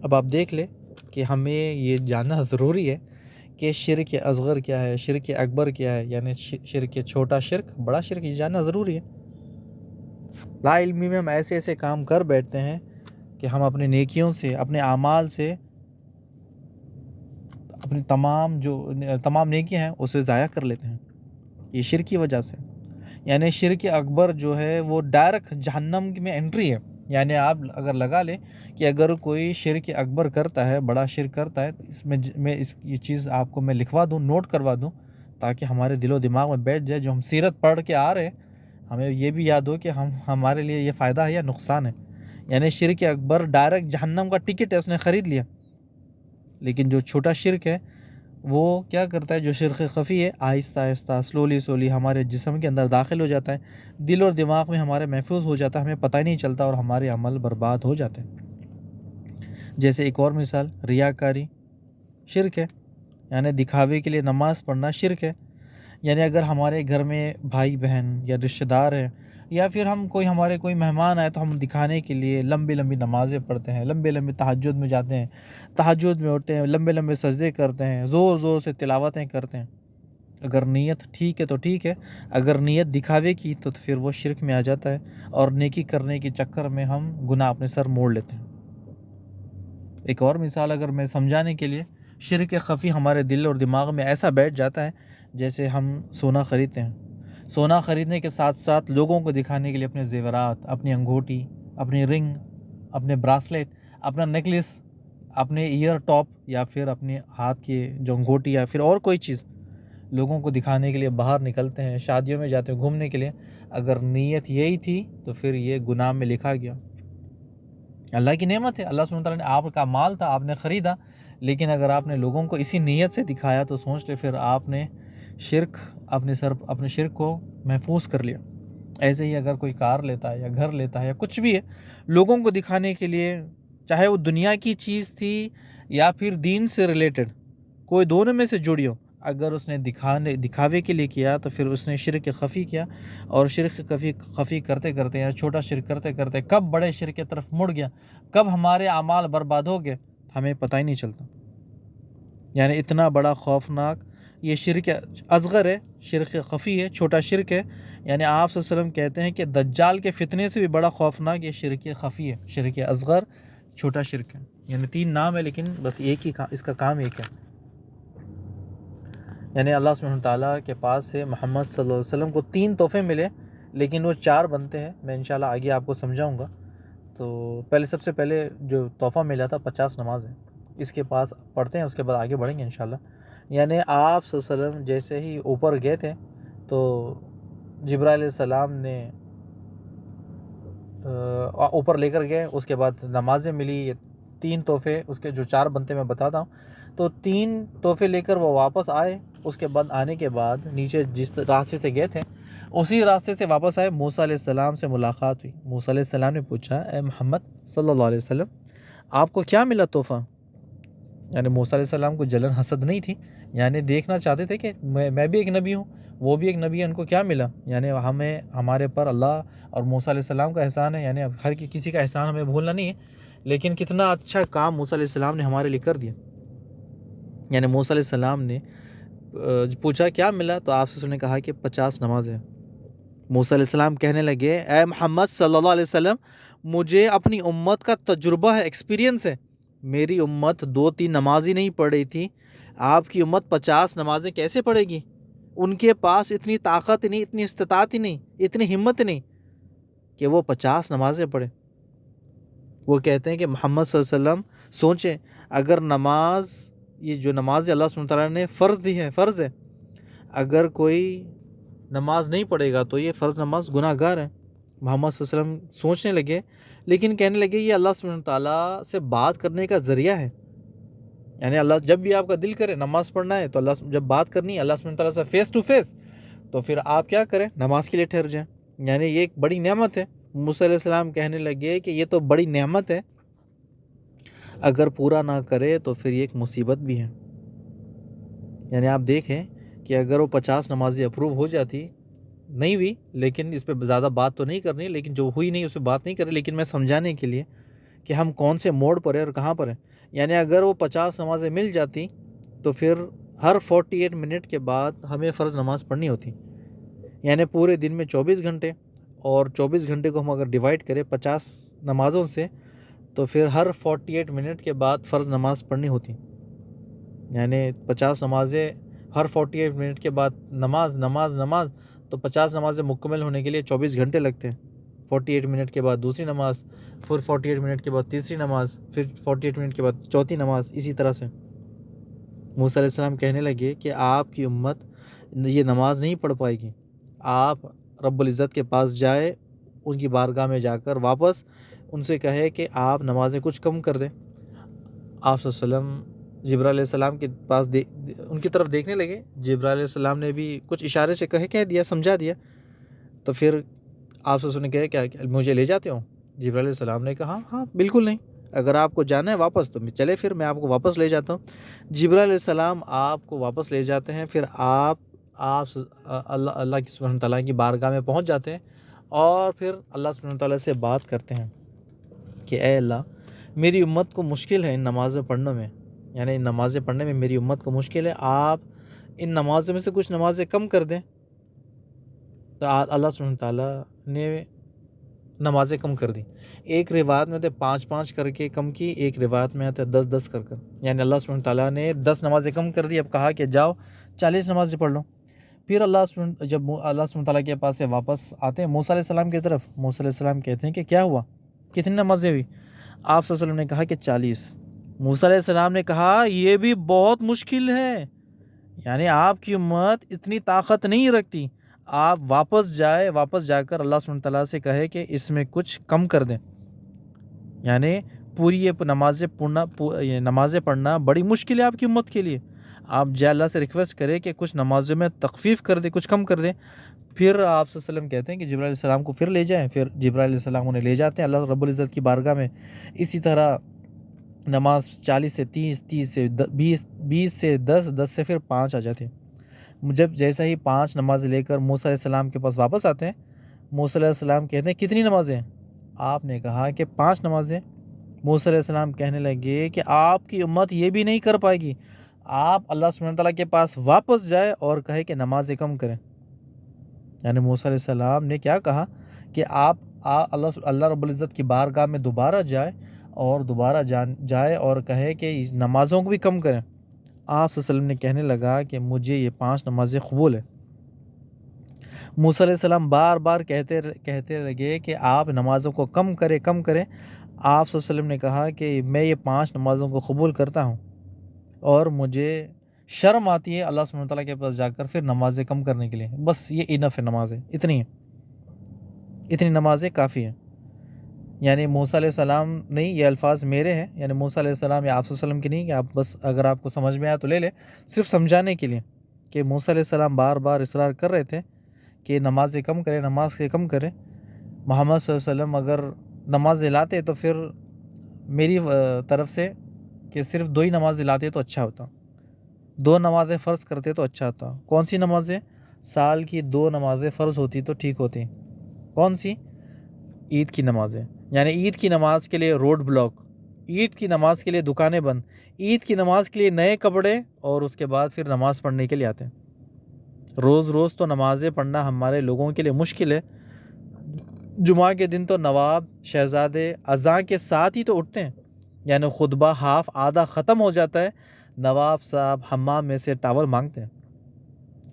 اب آپ دیکھ لیں کہ ہمیں یہ جاننا ضروری ہے کہ شرک اصغر کیا ہے، شرک اکبر کیا ہے، یعنی شرک چھوٹا شرک، بڑا شرک، یہ جاننا ضروری ہے۔ لا علمی میں ہم ایسے کام کر بیٹھتے ہیں کہ ہم اپنی نیکیوں سے، اپنے اعمال سے، اپنی تمام نیکیاں ہیں اسے ضائع کر لیتے ہیں، یہ شرک کی وجہ سے۔ یعنی شرک اکبر جو ہے وہ ڈائریکٹ جہنم میں انٹری ہے۔ یعنی آپ اگر لگا لیں کہ اگر کوئی شرک اکبر کرتا ہے، بڑا شرک کرتا ہے، اس میں یہ چیز آپ کو میں لکھوا دوں، نوٹ کروا دوں، تاکہ ہمارے دل و دماغ میں بیٹھ جائے، جو ہم سیرت پڑھ کے آ رہے ہیں ہمیں یہ بھی یاد ہو کہ ہمارے لیے یہ فائدہ ہے یا نقصان ہے۔ یعنی شرک اکبر ڈائریکٹ جہنم کا ٹکٹ ہے، اس نے خرید لیا۔ لیکن جو چھوٹا شرک ہے وہ کیا کرتا ہے؟ جو شرک خفی ہے، آہستہ آہستہ سلولی ہمارے جسم کے اندر داخل ہو جاتا ہے، دل اور دماغ میں ہمارے محفوظ ہو جاتا ہے، ہمیں پتہ ہی نہیں چلتا اور ہمارے عمل برباد ہو جاتے ہیں۔ جیسے ایک اور مثال، ریاکاری شرک ہے۔ یعنی دکھاوے کے لیے نماز پڑھنا شرک ہے۔ یعنی اگر ہمارے گھر میں بھائی بہن یا رشتہ دار ہیں، یا پھر ہمارے کوئی مہمان آئے تو ہم دکھانے کے لیے لمبی نمازیں پڑھتے ہیں، لمبے تہجد میں جاتے ہیں، تہجد میں اٹھتے ہیں، لمبے سجدے کرتے ہیں، زور سے تلاوتیں کرتے ہیں۔ اگر نیت ٹھیک ہے تو ٹھیک ہے، اگر نیت دکھاوے کی تو پھر وہ شرک میں آ جاتا ہے، اور نیکی کرنے کے چکر میں ہم گناہ اپنے سر موڑ لیتے ہیں۔ ایک اور مثال اگر میں سمجھانے کے لیے، شرک خفی ہمارے دل اور دماغ میں ایسا بیٹھ جاتا ہے جیسے ہم سونا خریدتے ہیں، سونا خریدنے کے ساتھ ساتھ لوگوں کو دکھانے کے لیے اپنے زیورات، اپنی انگوٹھی، اپنی رنگ، اپنے براسلیٹ، اپنا نیکلس، اپنے ایئر ٹاپ، یا پھر اپنے ہاتھ کی جو انگوٹھی، یا پھر اور کوئی چیز لوگوں کو دکھانے کے لیے باہر نکلتے ہیں، شادیوں میں جاتے ہیں گھومنے کے لیے۔ اگر نیت یہی تھی تو پھر یہ گناہ میں لکھا گیا۔ اللہ کی نعمت ہے، اللہ سبحانہ وتعالیٰ نے آپ کا مال تھا، آپ نے خریدا، لیکن اگر آپ نے لوگوں کو اسی نیت سے دکھایا تو سوچ لے پھر آپ نے اپنے شرک کو محفوظ کر لیا۔ ایسے ہی اگر کوئی کار لیتا ہے یا گھر لیتا ہے یا کچھ بھی ہے، لوگوں کو دکھانے کے لیے، چاہے وہ دنیا کی چیز تھی یا پھر دین سے ریلیٹڈ، کوئی دونوں میں سے جڑی ہو، اگر اس نے دکھاوے کے لیے کیا تو پھر اس نے شرک خفی کیا، اور شرک خفی کرتے کرتے یا چھوٹا شرک کرتے کرتے کب بڑے شرک کی طرف مڑ گیا، کب ہمارے اعمال برباد ہو گئے، ہمیں پتہ ہی نہیں چلتا۔ یعنی اتنا بڑا خوفناک یہ شرک اصغر ہے، شرک خفی ہے، چھوٹا شرک ہے۔ یعنی آپ صلی اللہ علیہ وسلم کہتے ہیں کہ دجال کے فتنے سے بھی بڑا خوفناک یہ شرک خفی ہے، شرک اصغر، چھوٹا شرک ہے۔ یعنی 3 نام ہے لیکن بس ایک ہی اس کا کام ایک ہے۔ یعنی اللہ سبحانہ وتعالیٰ کے پاس سے محمد صلی اللہ علیہ وسلم کو 3 تحفے ملے، لیکن وہ 4 بنتے ہیں، میں انشاءاللہ آگے آپ کو سمجھاؤں گا۔ تو سب سے پہلے جو تحفہ ملا تھا 50 نمازیں، اس کے پاس پڑھتے ہیں، اس کے بعد آگے بڑھیں گے انشاءاللہ۔ یعنی آپ صلی اللہ علیہ وسلم جیسے ہی اوپر گئے تھے تو جبرائیل علیہ السلام نے اوپر لے کر گئے، اس کے بعد نمازیں ملی، یہ 3 تحفے، اس کے جو 4 بنتے میں بتاتا ہوں۔ تو 3 تحفے لے کر وہ واپس آئے. اس کے بعد آنے کے بعد نیچے جس راستے سے گئے تھے اسی راستے سے واپس آئے. موسیٰ علیہ السلام سے ملاقات ہوئی. موسیٰ علیہ السلام نے پوچھا اے محمد صلی اللہ علیہ وسلم آپ کو کیا ملا تحفہ؟ یعنی موسیٰ علیہ السلام کو جلن حسد نہیں تھی، یعنی دیکھنا چاہتے تھے کہ میں بھی ایک نبی ہوں، وہ بھی ایک نبی ہے، ان کو کیا ملا. یعنی ہمارے پر اللہ اور موسیٰ علیہ السلام کا احسان ہے. یعنی ہر کسی کا احسان ہمیں بھولنا نہیں ہے، لیکن کتنا اچھا کام موسیٰ علیہ السلام نے ہمارے لیے کر دیا. یعنی موسیٰ علیہ السلام نے پوچھا کیا ملا، تو آپ سے نے کہا کہ 50 نمازیں. موسیٰ علیہ السلام کہنے لگے اے محمد صلی اللہ علیہ وسلم مجھے اپنی امت کا تجربہ ہے، ایکسپیرینس ہے. میری امت 2-3 نماز ہی نہیں پڑھ رہی تھی، آپ کی امت 50 نمازیں کیسے پڑھے گی؟ ان کے پاس اتنی طاقت نہیں، اتنی استطاعت ہی نہیں، اتنی ہمت نہیں کہ وہ 50 نمازیں پڑھے. وہ کہتے ہیں کہ محمد صلی اللہ علیہ وسلم سوچیں، اگر نماز، یہ جو نماز اللہ سبحانہ تعالیٰ نے فرض دی ہے، فرض ہے، اگر کوئی نماز نہیں پڑھے گا تو یہ فرض نماز گناہ گار ہے. محمد صلی اللہ علیہ وسلم سوچنے لگے، لیکن کہنے لگے یہ اللہ سبحانہ تعالیٰ سے بات کرنے کا ذریعہ ہے. یعنی اللہ جب بھی آپ کا دل کرے نماز پڑھنا ہے تو اللہ جب بات کرنی ہے اللہ سبحانہ تعالیٰ سے فیس ٹو فیس، تو پھر آپ کیا کریں؟ نماز کے لیے ٹھہر جائیں. یعنی یہ ایک بڑی نعمت ہے. موسیٰ علیہ السلام کہنے لگے کہ یہ تو بڑی نعمت ہے، اگر پورا نہ کرے تو پھر یہ ایک مصیبت بھی ہے. یعنی آپ دیکھیں کہ اگر وہ 50 نمازیں اپروو ہو جاتی، نہیں ہوئی، لیکن اس پہ زیادہ بات تو نہیں کرنی، لیکن جو ہوئی نہیں اس پہ بات نہیں کریں، لیکن میں سمجھانے کے لیے کہ ہم کون سے موڑ پر ہیں اور کہاں پر ہیں. یعنی اگر وہ 50 نمازیں مل جاتی تو پھر ہر 48 منٹ کے بعد ہمیں فرض نماز پڑھنی ہوتی. یعنی پورے دن میں 24 گھنٹے، اور 24 گھنٹے کو ہم اگر ڈیوائڈ کریں 50 نمازوں سے تو پھر ہر 48 منٹ کے بعد فرض نماز پڑھنی ہوتی. یعنی 50 نمازیں ہر 48 منٹ کے بعد نماز نماز نماز، تو 50 نمازیں مکمل ہونے کے لیے 24 گھنٹے لگتے ہیں. 48 منٹ کے بعد دوسری نماز، پھر 48 منٹ کے بعد تیسری نماز، پھر 48 منٹ کے بعد چوتھی نماز، اسی طرح سے. موسیٰ علیہ السلام کہنے لگے کہ آپ کی امت یہ نماز نہیں پڑھ پائے گی. آپ رب العزت کے پاس جائے، ان کی بارگاہ میں جا کر واپس ان سے کہے کہ آپ نمازیں کچھ کم کر دیں. آپ صلی اللہ علیہ وسلم جبرائیل علیہ السلام کے پاس ان کی طرف دیکھنے لگے. جبرائیل علیہ السلام نے بھی کچھ اشارے سے کہہ دیا، سمجھا دیا. تو پھر آپ صلی اللہ علیہ وسلم نے کہا کیا مجھے لے جاتے ہو؟ جبرائیل علیہ السلام نے کہا ہاں بالکل نہیں، اگر آپ کو جانا ہے واپس تو چلے، پھر میں آپ کو واپس لے جاتا ہوں. جبرائیل علیہ السلام آپ کو واپس لے جاتے ہیں. پھر آپ اللہ کی سبحانہ تعالیٰ کی بارگاہ میں پہنچ جاتے ہیں، اور پھر اللہ سبحانہ تعالیٰ سے بات کرتے ہیں کہ اے اللہ میری امت کو مشکل ہے ان نمازیں پڑھنے میں، یعنی ان نمازیں پڑھنے میں میری امت کو مشکل ہے، آپ ان نمازوں میں سے کچھ نمازیں کم کر دیں. تو اللہ سبحانہ تعالیٰ نے نمازیں کم کر دی. ایک روایت میں آتے 5-5 کر کے کم کی، ایک روایت میں آتے 10-10 کر. یعنی اللہ سبحانہ تعالیٰ نے 10 نمازیں کم کر دی. اب کہا کہ جاؤ 40 نمازیں پڑھ لو. پھر جب اللہ سبحانہ تعالیٰ کے پاس سے واپس آتے ہیں موسیٰ علیہ السلام کی طرف، موسیٰ علیہ السلام کہتے ہیں کہ کیا ہوا، کتنی نمازیں ہوئی؟ آپ صلی اللہ علیہ وسلم نے کہا کہ 40. موسیٰ علیہ السلام نے کہا یہ بھی بہت مشکل ہے، یعنی آپ کی امت اتنی طاقت نہیں رکھتی. آپ واپس جا کر اللہ سبحانہ تعالیٰ سے کہے کہ اس میں کچھ کم کر دیں. یعنی پوری یہ نمازیں پڑھنا بڑی مشکل ہے آپ کی امت کے لیے. آپ جا اللہ سے ریکویسٹ کریں کہ کچھ نمازوں میں تخفیف کر دیں، کچھ کم کر دیں. پھر آپ صلی اللہ علیہ وسلم کہتے ہیں کہ جبرائیل علیہ السلام کو پھر لے جائیں. پھر جبرائیل علیہ السلام انہیں لے جاتے ہیں اللہ رب العزت کی بارگاہ میں. اسی طرح نماز 40 سے 30، 30 سے 20، 20 سے 10، 10 سے پھر 5 آ جاتے ہیں. جب جیسا ہی 5 نمازیں لے کر موسیٰ علیہ السلام کے پاس واپس آتے ہیں، موسیٰ علیہ السلام کہتے ہیں کتنی نمازیں؟ آپ نے کہا کہ 5 نمازیں. موسیٰ علیہ السلام کہنے لگے کہ آپ کی امت یہ بھی نہیں کر پائے گی، آپ اللہ سبحانہ تعالیٰ کے پاس واپس جائے اور کہے کہ نمازیں کم کریں. یعنی موسیٰ علیہ السلام نے کیا کہا کہ آپ اللہ رب العزت کی بارگاہ میں دوبارہ جائے اور کہے کہ نمازوں کو بھی کم کریں. آپ صلی اللہ علیہ وسلم نے کہنے لگا کہ مجھے یہ 5 نمازیں قبول ہے. موسیٰ علیہ السلام بار بار کہتے لگے کہ آپ نمازوں کو کم کریں. آپ صلی اللہ علیہ وسلم نے کہا کہ میں یہ 5 نمازوں کو قبول کرتا ہوں، اور مجھے شرم آتی ہے اللہ سبحانہ تعالیٰ کے پاس جا کر پھر نمازیں کم کرنے کے لیے. بس یہ انف ہے، نمازیں اتنی ہیں، اتنی نمازیں کافی ہیں. یعنی موسیٰ علیہ السلام نہیں، یہ الفاظ میرے ہیں، یعنی موسیٰ علیہ السلام یا آپ صلی اللہ علیہ وسلم کی نہیں کہ آپ بس اگر آپ کو سمجھ میں آیا تو لے لے، صرف سمجھانے کے لیے کہ موسیٰ علیہ السلام بار بار اصرار کر رہے تھے کہ نماز سے کم کرے، نماز سے کم کرے۔ محمد صلی اللہ علیہ وسلم اگر نماز لاتے تو پھر میری طرف سے کہ صرف 2 ہی نماز لاتے تو اچھا ہوتا، 2 نمازیں فرض کرتے تو اچھا ہوتا۔ کون سی نمازیں؟ سال کی 2 نمازیں فرض ہوتی تو ٹھیک ہوتی۔ کون سی؟ عید کی نمازیں، یعنی عید کی نماز کے لیے روڈ بلاک، عید کی نماز کے لیے دکانیں بند، عید کی نماز کے لیے نئے کپڑے، اور اس کے بعد پھر نماز پڑھنے کے لیے آتے ہیں۔ روز روز تو نمازیں پڑھنا ہمارے لوگوں کے لیے مشکل ہے۔ جمعہ کے دن تو نواب شہزادے اذان کے ساتھ ہی تو اٹھتے ہیں، یعنی خطبہ آدھا ختم ہو جاتا ہے، نواب صاحب حمام میں سے ٹاول مانگتے ہیں۔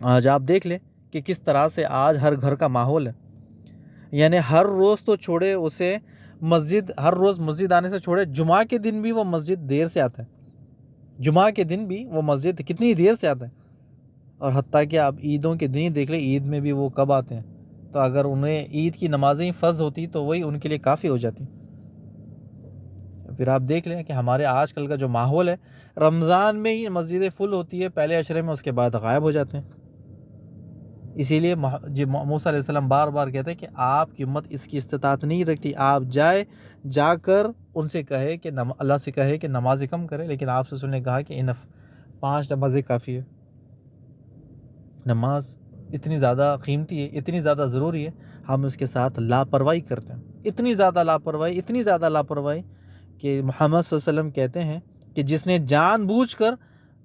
آج آپ دیکھ لیں کہ کس طرح سے آج ہر گھر کا ماحول ہے، یعنی ہر روز تو چھوڑے اسے مسجد، ہر روز مسجد آنے سے چھوڑے، جمعہ کے دن بھی وہ مسجد دیر سے آتا ہے، جمعہ کے دن بھی وہ مسجد کتنی دیر سے آتا ہے، اور حتیٰ کہ آپ عیدوں کے دن ہی دیکھ لیں، عید میں بھی وہ کب آتے ہیں، تو اگر انہیں عید کی نمازیں فرض ہوتی تو وہی ان کے لیے کافی ہو جاتی۔ پھر آپ دیکھ لیں کہ ہمارے آج کل کا جو ماحول ہے، رمضان میں ہی مسجدیں فل ہوتی ہے پہلے عشرے میں، اس کے بعد غائب ہو جاتے ہیں۔ اسی لیے موسیٰ علیہ السلام بار بار کہتے ہیں کہ آپ کی امت اس کی استطاعت نہیں رکھتی، آپ جا کر ان سے کہے کہ اللہ سے کہے کہ نمازیں کم کرے، لیکن آپ سے نے کہا کہ انف 5 نمازیں کافی ہے۔ نماز اتنی زیادہ قیمتی ہے، اتنی زیادہ ضروری ہے، ہم اس کے ساتھ لاپرواہی کرتے ہیں، اتنی زیادہ لاپرواہی کہ محمد صلی اللہ علیہ وسلم کہتے ہیں کہ جس نے جان بوجھ کر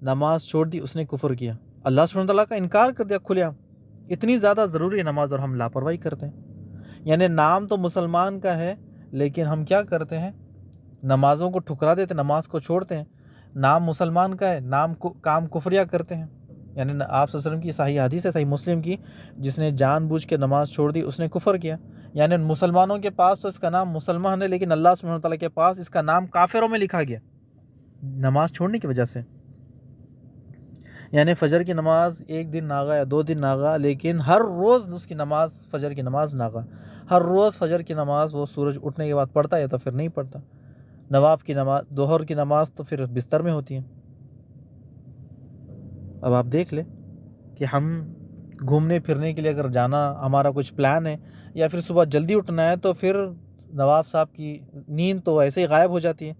نماز چھوڑ دی اس نے کفر کیا، اللہ سبحانہ تعالیٰ کا انکار کر دیا کھلے عام۔ اتنی زیادہ ضروری ہے نماز اور ہم لاپرواہی کرتے ہیں، یعنی نام تو مسلمان کا ہے لیکن ہم کیا کرتے ہیں، نمازوں کو ٹھکرا دیتے، نماز کو چھوڑتے ہیں۔ نام مسلمان کا ہے، کام کفریہ کرتے ہیں، یعنی آپ صلی اللہ علیہ وسلم کی صحیح حدیث ہے، صحیح مسلم کی، جس نے جان بوجھ کے نماز چھوڑ دی اس نے کفر کیا، یعنی مسلمانوں کے پاس تو اس کا نام مسلمان ہے، لیکن اللہ سبحانہ تعالیٰ کے پاس اس کا نام کافروں میں لکھا گیا نماز چھوڑنے کی وجہ سے۔ یعنی فجر کی نماز 1 دن ناغا یا 2 دن ناغا، لیکن ہر روز اس کی نماز، فجر کی نماز ناغا، ہر روز فجر کی نماز وہ سورج اٹھنے کے بعد پڑھتا ہے یا تو پھر نہیں پڑھتا۔ نواب کی نماز، ظہر کی نماز تو پھر بستر میں ہوتی ہے۔ اب آپ دیکھ لیں کہ ہم گھومنے پھرنے کے لیے اگر جانا ہمارا کچھ پلان ہے، یا پھر صبح جلدی اٹھنا ہے، تو پھر نواب صاحب کی نیند تو ایسے ہی غائب ہو جاتی ہے،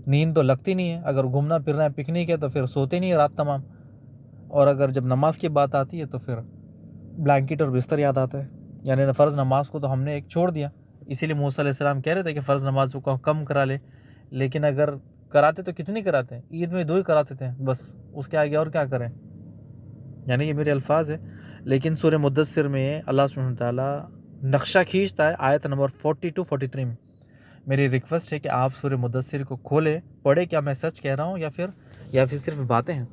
نیند تو لگتی نہیں ہے۔ اگر گھومنا پھرنا ہے، پکنک ہے، تو پھر سوتے نہیں رات تمام، اور اگر جب نماز کی بات آتی ہے تو پھر بلینکٹ اور بستر یاد آتا ہے، یعنی فرض نماز کو تو ہم نے ایک چھوڑ دیا۔ اسی لیے موسیٰ علیہ السلام کہہ رہے تھے کہ فرض نماز کو کم کرا لے، لیکن اگر کراتے تو کتنی کراتے ہیں، عید میں 2 ہی کراتے تھے بس، اس کے آگے اور کیا کریں، یعنی یہ میرے الفاظ ہیں۔ لیکن سورہ مدثر میں اللہ سبحانہ وتعالیٰ نقشہ کھینچتا ہے آیت نمبر 42-43 میں۔ میری ریکویسٹ ہے کہ آپ سورہ مدثر کو کھولے پڑھے، کیا میں سچ کہہ رہا ہوں یا پھر صرف باتیں ہیں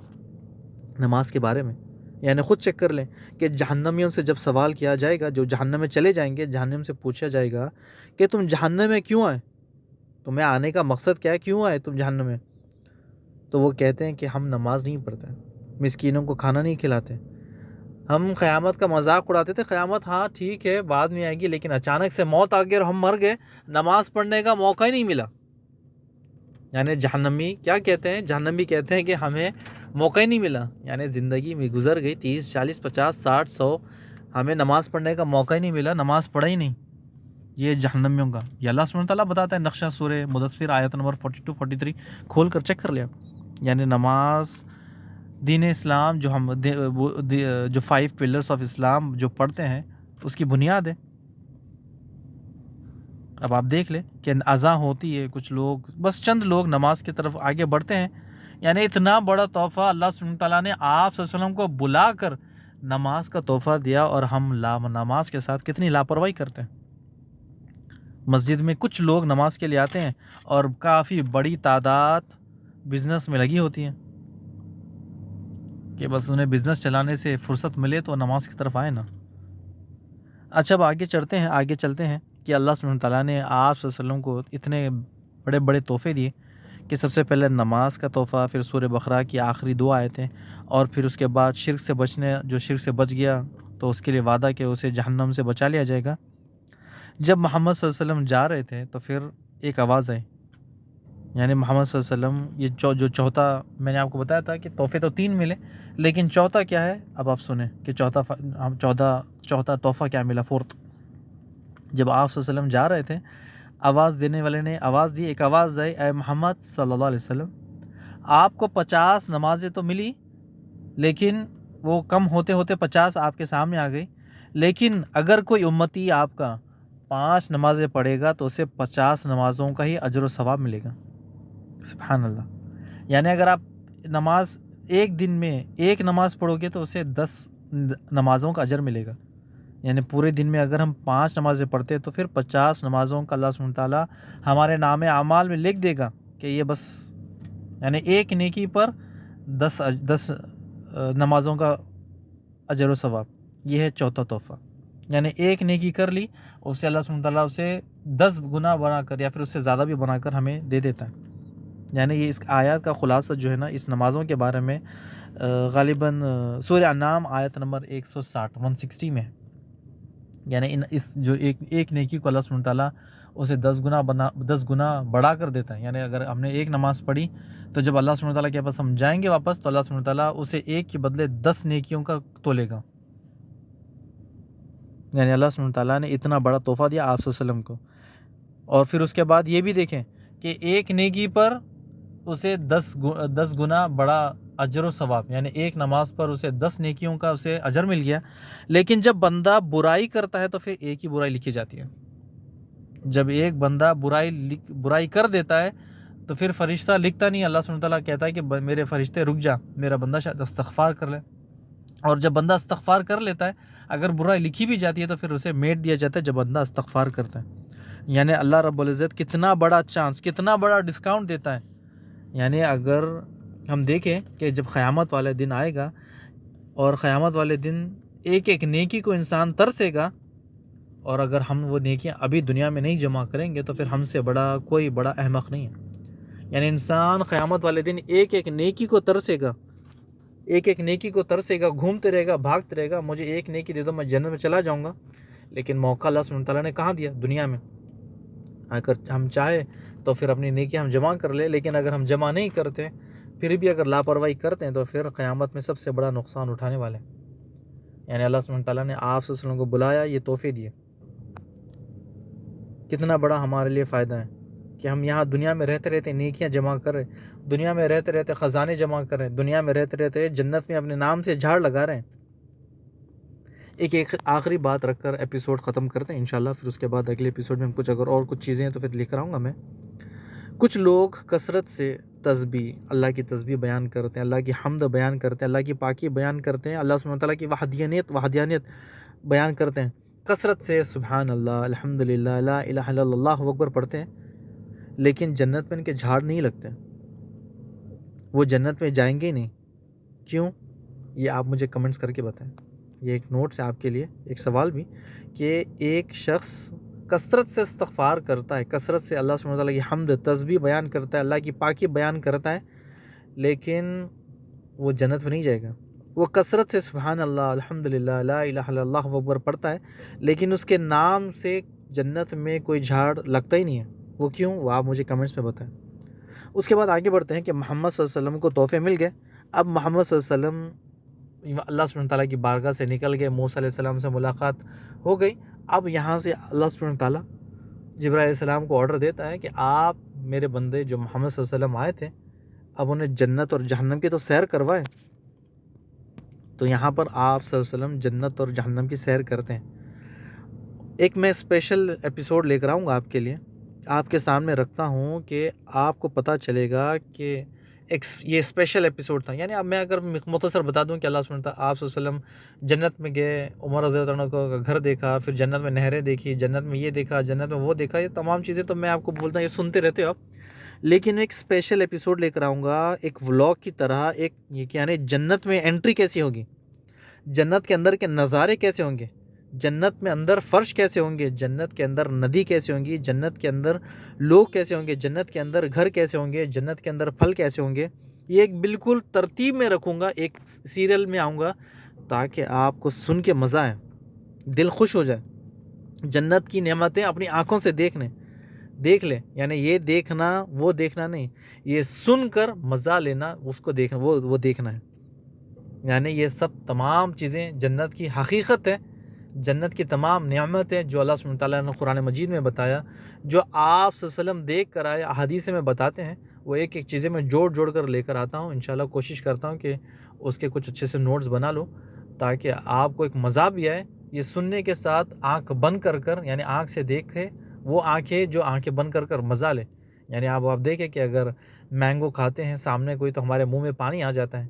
نماز کے بارے میں، یعنی خود چیک کر لیں کہ جہنمیوں سے جب سوال کیا جائے گا، جو جہنم میں چلے جائیں گے، جہنم سے پوچھا جائے گا کہ تم جہنم میں کیوں آئے، تمہیں آنے کا مقصد کیا ہے، کیوں آئے تم جہنم میں؟ تو وہ کہتے ہیں کہ ہم نماز نہیں پڑھتے، مسکینوں کو کھانا نہیں کھلاتے، ہم قیامت کا مذاق اڑاتے تھے، قیامت ہاں ٹھیک ہے بعد میں آئے گی، لیکن اچانک سے موت آ گئی اور ہم مر گئے، نماز پڑھنے کا موقع ہی نہیں ملا۔ یعنی جہنمی کیا کہتے ہیں، جہنمی کہتے ہیں کہ ہمیں موقع ہی نہیں ملا، یعنی زندگی میں گزر گئی 30 40 50 60 100، ہمیں نماز پڑھنے کا موقع ہی نہیں ملا، نماز پڑھا ہی نہیں۔ یہ جہنمیوں کا، یہ اللہ سبحانہ تعالیٰ بتاتا ہے نقشہ سورہ مدثر آیت نمبر 42-43 کھول کر چیک کر لیا۔ یعنی نماز دین اسلام جو 5 پلرز آف اسلام جو پڑھتے ہیں اس کی بنیاد ہے۔ اب آپ دیکھ لیں کہ اذان ہوتی ہے، کچھ لوگ بس چند لوگ نماز کی طرف آگے بڑھتے ہیں، یعنی اتنا بڑا تحفہ اللہ سبحانہ تعالیٰ نے آپ صلی اللہ علیہ وسلم کو بلا کر نماز کا تحفہ دیا، اور ہم نماز کے ساتھ کتنی لاپرواہی کرتے ہیں۔ مسجد میں کچھ لوگ نماز کے لیے آتے ہیں اور کافی بڑی تعداد بزنس میں لگی ہوتی ہے، کہ بس انہیں بزنس چلانے سے فرصت ملے تو نماز کی طرف آئے نا۔ اچھا اب آگے چلتے ہیں کہ اللہ سبحانہ تعالیٰ نے آپ صلی اللہ علیہ وسلم کو اتنے بڑے بڑے تحفے دیے کہ سب سے پہلے نماز کا تحفہ، پھر سورہ بقرہ کی آخری 2 آیتیں، اور پھر اس کے بعد شرک سے بچ گیا تو اس کے لیے وعدہ کہ اسے جہنم سے بچا لیا جائے گا۔ جب محمد صلی اللہ علیہ وسلم جا رہے تھے تو پھر ایک آواز آئی، یعنی محمد صلی اللہ علیہ وسلم یہ جو چوتھا میں نے آپ کو بتایا تھا کہ تحفے تو 3 ملے، لیکن چوتھا کیا ہے اب آپ سنیں کہ چوتھا تحفہ کیا ملا، فورتھ۔ جب آپ صلی اللہ علیہ وسلم جا رہے تھے، آواز دینے والے نے آواز دی، ایک آواز آئی، اے محمد صلی اللہ علیہ وسلم، آپ کو 50 نمازیں تو ملی، لیکن وہ کم ہوتے ہوتے 50 آپ کے سامنے آ گئی، لیکن اگر کوئی امتی آپ کا 5 نمازیں پڑھے گا تو اسے 50 نمازوں کا ہی اجر و ثواب ملے گا۔ سبحان اللہ، یعنی اگر آپ نماز ایک دن میں ایک نماز پڑھو گے تو اسے 10 نمازوں کا اجر ملے گا، یعنی پورے دن میں اگر ہم 5 نمازیں پڑھتے تو پھر 50 نمازوں کا اللہ سبحانہ تعالیٰ ہمارے نام اعمال میں لکھ دے گا کہ یہ بس، یعنی ایک نیکی پر 10 نمازوں کا اجر و ثواب۔ یہ ہے چوتھا تحفہ، یعنی ایک نیکی کر لی اس سے اللہ سبحانہ تعالیٰ اسے 10 گنا بنا کر یا پھر اس سے زیادہ بھی بنا کر ہمیں دے دیتا ہے۔ یعنی یہ اس آیات کا خلاصہ جو ہے نا اس نمازوں کے بارے میں غالباً سورہ انعام آیت نمبر 160 میں ہے، یعنی اس جو ایک نیکی کو اللہ سبحانہ تعالیٰ اسے 10 گنا بڑھا کر دیتا ہے۔ یعنی اگر ہم نے ایک نماز پڑھی تو جب اللہ سبحانہ تعالیٰ کے پاس ہم جائیں گے واپس تو اللہ سبحانہ تعالیٰ اسے ایک کے بدلے 10 نیکیوں کا تولے گا۔ یعنی اللہ سبحانہ تعالیٰ نے اتنا بڑا تحفہ دیا آپ صلی اللہ علیہ وسلم کو۔ اور پھر اس کے بعد یہ بھی دیکھیں کہ ایک نیکی پر اسے 10 گنا بڑا اجر و ثواب، یعنی ایک نماز پر اسے 10 نیکیوں کا اسے اجر مل گیا، لیکن جب بندہ برائی کرتا ہے تو پھر ایک ہی برائی لکھی جاتی ہے۔ جب ایک بندہ برائی کر دیتا ہے تو پھر فرشتہ لکھتا نہیں، اللہ سبحانہ تعالیٰ کہتا ہے کہ میرے فرشتے رک جا، میرا بندہ شاید استغفار کر لے، اور جب بندہ استغفار کر لیتا ہے اگر برائی لکھی بھی جاتی ہے تو پھر اسے میٹ دیا جاتا ہے جب بندہ استغفار کرتا ہے۔ یعنی اللہ رب العزت کتنا بڑا چانس، کتنا بڑا ڈسکاؤنٹ دیتا ہے۔ یعنی اگر ہم دیکھیں کہ جب قیامت والے دن آئے گا اور قیامت والے دن ایک ایک نیکی کو انسان ترسے گا، اور اگر ہم وہ نیکیاں ابھی دنیا میں نہیں جمع کریں گے تو پھر ہم سے بڑا کوئی بڑا احمق نہیں ہے۔ یعنی انسان قیامت والے دن ایک ایک نیکی کو ترسے گا، ایک ایک نیکی کو ترسے گا، گھومتے رہے گا، بھاگتے رہے گا، مجھے ایک نیکی دے دو میں جنت میں چلا جاؤں گا۔ لیکن موقع اللہ سبحانہ تعالیٰ نے کہاں دیا؟ دنیا میں۔ اگر ہم چاہے تو پھر اپنی نیکی ہم جمع کر لیں، لیکن اگر ہم جمع نہیں کرتے پھر بھی اگر لاپرواہی کرتے ہیں تو پھر قیامت میں سب سے بڑا نقصان اٹھانے والے ہیں۔ یعنی اللہ سبحانہ تعالیٰ نے آپ صلی اللہ علیہ وسلم کو بلایا، یہ تحفے دیے، کتنا بڑا ہمارے لیے فائدہ ہے کہ ہم یہاں دنیا میں رہتے رہتے نیکیاں جمع کر رہے، دنیا میں رہتے رہتے خزانے جمع کر رہے، دنیا میں رہتے رہتے جنت میں اپنے نام سے جھاڑ لگا رہے ہیں۔ ایک آخری بات رکھ کر ایپیسوڈ ختم کرتے ہیں انشاءاللہ، پھر اس کے بعد اگلے ایپیسوڈ میں کچھ اگر اور کچھ چیزیں ہیں تو پھر لے کر آؤں گا میں۔ کچھ لوگ کثرت سے تسبیح، اللہ کی تسبیح بیان کرتے ہیں، اللہ کی حمد بیان کرتے ہیں، اللہ کی پاکی بیان کرتے ہیں، اللہ سبحانہ تعالیٰ کی وحدانیت بیان کرتے ہیں، کثرت سے سبحان اللہ، الحمدللہ، لا الہ الا اللہ، اللہ اکبر پڑھتے ہیں، لیکن جنت میں ان کے جھاڑ نہیں لگتے، وہ جنت میں جائیں گے ہی نہیں۔ کیوں؟ یہ آپ مجھے کمنٹس کر کے بتائیں۔ یہ ایک نوٹس ہے آپ کے لیے، ایک سوال بھی، کہ ایک شخص کثرت سے استغفار کرتا ہے، کثرت سے اللہ سبحانہ تعالیٰ کی حمد تسبیح بیان کرتا ہے، اللہ کی پاکی بیان کرتا ہے، لیکن وہ جنت میں نہیں جائے گا۔ وہ کثرت سے سبحان اللہ، الحمدللہ، لا الہ الا اللہ اکبر پڑھتا ہے، لیکن اس کے نام سے جنت میں کوئی جھاڑ لگتا ہی نہیں ہے۔ وہ کیوں؟ وہ آپ مجھے کمنٹس میں بتائیں۔ اس کے بعد آگے بڑھتے ہیں کہ محمد صلی اللہ علیہ وسلم کو تحفے مل گئے۔ اب محمد صلی اللہ علیہ وسلم اللہ سبحانہ تعالیٰ کی بارگاہ سے نکل گئے، موسیٰ علیہ السلام سے ملاقات ہو گئی۔ اب یہاں سے اللہ سبحانہ تعالیٰ جبرائیل علیہ السلام کو آرڈر دیتا ہے کہ آپ میرے بندے جو محمد صلی اللہ علیہ وسلم آئے تھے، اب انہیں جنت اور جہنم کی تو سیر کروائیں۔ تو یہاں پر آپ صلی اللہ علیہ وسلم جنت اور جہنم کی سیر کرتے ہیں۔ ایک میں اسپیشل ایپیسوڈ لے کر آؤں گا آپ کے لیے، آپ کے سامنے رکھتا ہوں کہ آپ کو پتہ چلے گا کہ یہ اسپیشل ایپیسوڈ تھا۔ یعنی اب میں اگر مختصر بتا دوں کہ اللہ سبحانہ تعالیٰ آپ صلی اللہ علیہ وسلم جنت میں گئے، عمر رضی اللہ عنہ کا گھر دیکھا، پھر جنت میں نہریں دیکھی، جنت میں یہ دیکھا، جنت میں وہ دیکھا، یہ تمام چیزیں تو میں آپ کو بولتا ہوں، یہ سنتے رہتے ہو آپ، لیکن ایک اسپیشل ایپیسوڈ لے کر آؤں گا ایک ولاگ کی طرح، ایک یعنی جنت میں انٹری کیسی ہوگی، جنت کے اندر کے نظارے کیسے ہوں گے، جنت میں اندر فرش کیسے ہوں گے، جنت کے اندر ندی کیسے ہوں گی، جنت کے اندر لوگ کیسے ہوں گے، جنت کے اندر گھر کیسے ہوں گے، جنت کے اندر پھل کیسے ہوں گے، یہ ایک بالکل ترتیب میں رکھوں گا، ایک سیریل میں آؤں گا تاکہ آپ کو سن کے مزہ آئے، دل خوش ہو جائے۔ جنت کی نعمتیں اپنی آنکھوں سے دیکھ لیں، یعنی یہ دیکھنا وہ دیکھنا نہیں، یہ سن کر مزہ لینا، اس کو دیکھنا وہ دیکھنا ہے. یعنی یہ سب تمام چیزیں جنت کی حقیقت ہے، جنت کی تمام نعمتیں جو اللہ سبحانہ تعالیٰ نے قرآن مجید میں بتایا، جو آپ صلی اللہ علیہ وسلم دیکھ کر آئے، احادیث میں بتاتے ہیں، وہ ایک ایک چیزیں میں جوڑ کر لے کر آتا ہوں. انشاءاللہ کوشش کرتا ہوں کہ اس کے کچھ اچھے سے نوٹس بنا لوں تاکہ آپ کو ایک مزہ بھی آئے. یہ سننے کے ساتھ آنکھ بند کر یعنی آنکھ سے دیکھے، وہ آنکھیں جو آنکھیں بند کر مزہ لیں. یعنی آپ دیکھیں کہ اگر مینگو کھاتے ہیں سامنے کوئی تو ہمارے منہ میں پانی آ جاتا ہے،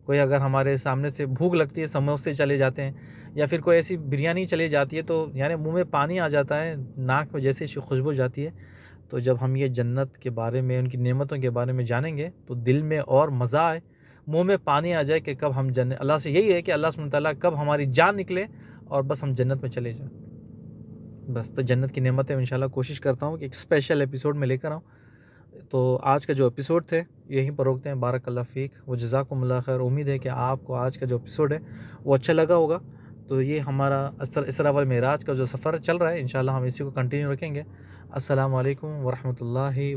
کوئی اگر ہمارے سامنے سے بھوک لگتی ہے، سموسے چلے جاتے ہیں، یا پھر کوئی ایسی بریانی چلی جاتی ہے تو یعنی منہ میں پانی آ جاتا ہے، ناک میں جیسے خوشبو جاتی ہے. تو جب ہم یہ جنت کے بارے میں، ان کی نعمتوں کے بارے میں جانیں گے تو دل میں اور مزہ آئے، منہ میں پانی آ جائے کہ کب ہم اللہ سے یہی ہے کہ اللہ سبحانہ تعالیٰ کب ہماری جان نکلے اور بس ہم جنت میں چلے جائیں. بس تو جنت کی نعمتیں انشاءاللہ کوشش کرتا ہوں کہ ایک اسپیشل ایپیسوڈ میں لے کر آؤں. تو آج کا جو ایپیسوڈ تھے یہیں پر روکتے ہیں. بارک اللہ فیک و جزاکم اللہ خیر. امید ہے کہ آپ کو آج کا جو ایپیسوڈ ہے وہ اچھا لگا ہوگا. تو یہ ہمارا اسرا والمعراج کا جو سفر چل رہا ہے، انشاءاللہ ہم اسی کو کنٹینیو رکھیں گے. السلام علیکم ورحمۃ اللہ.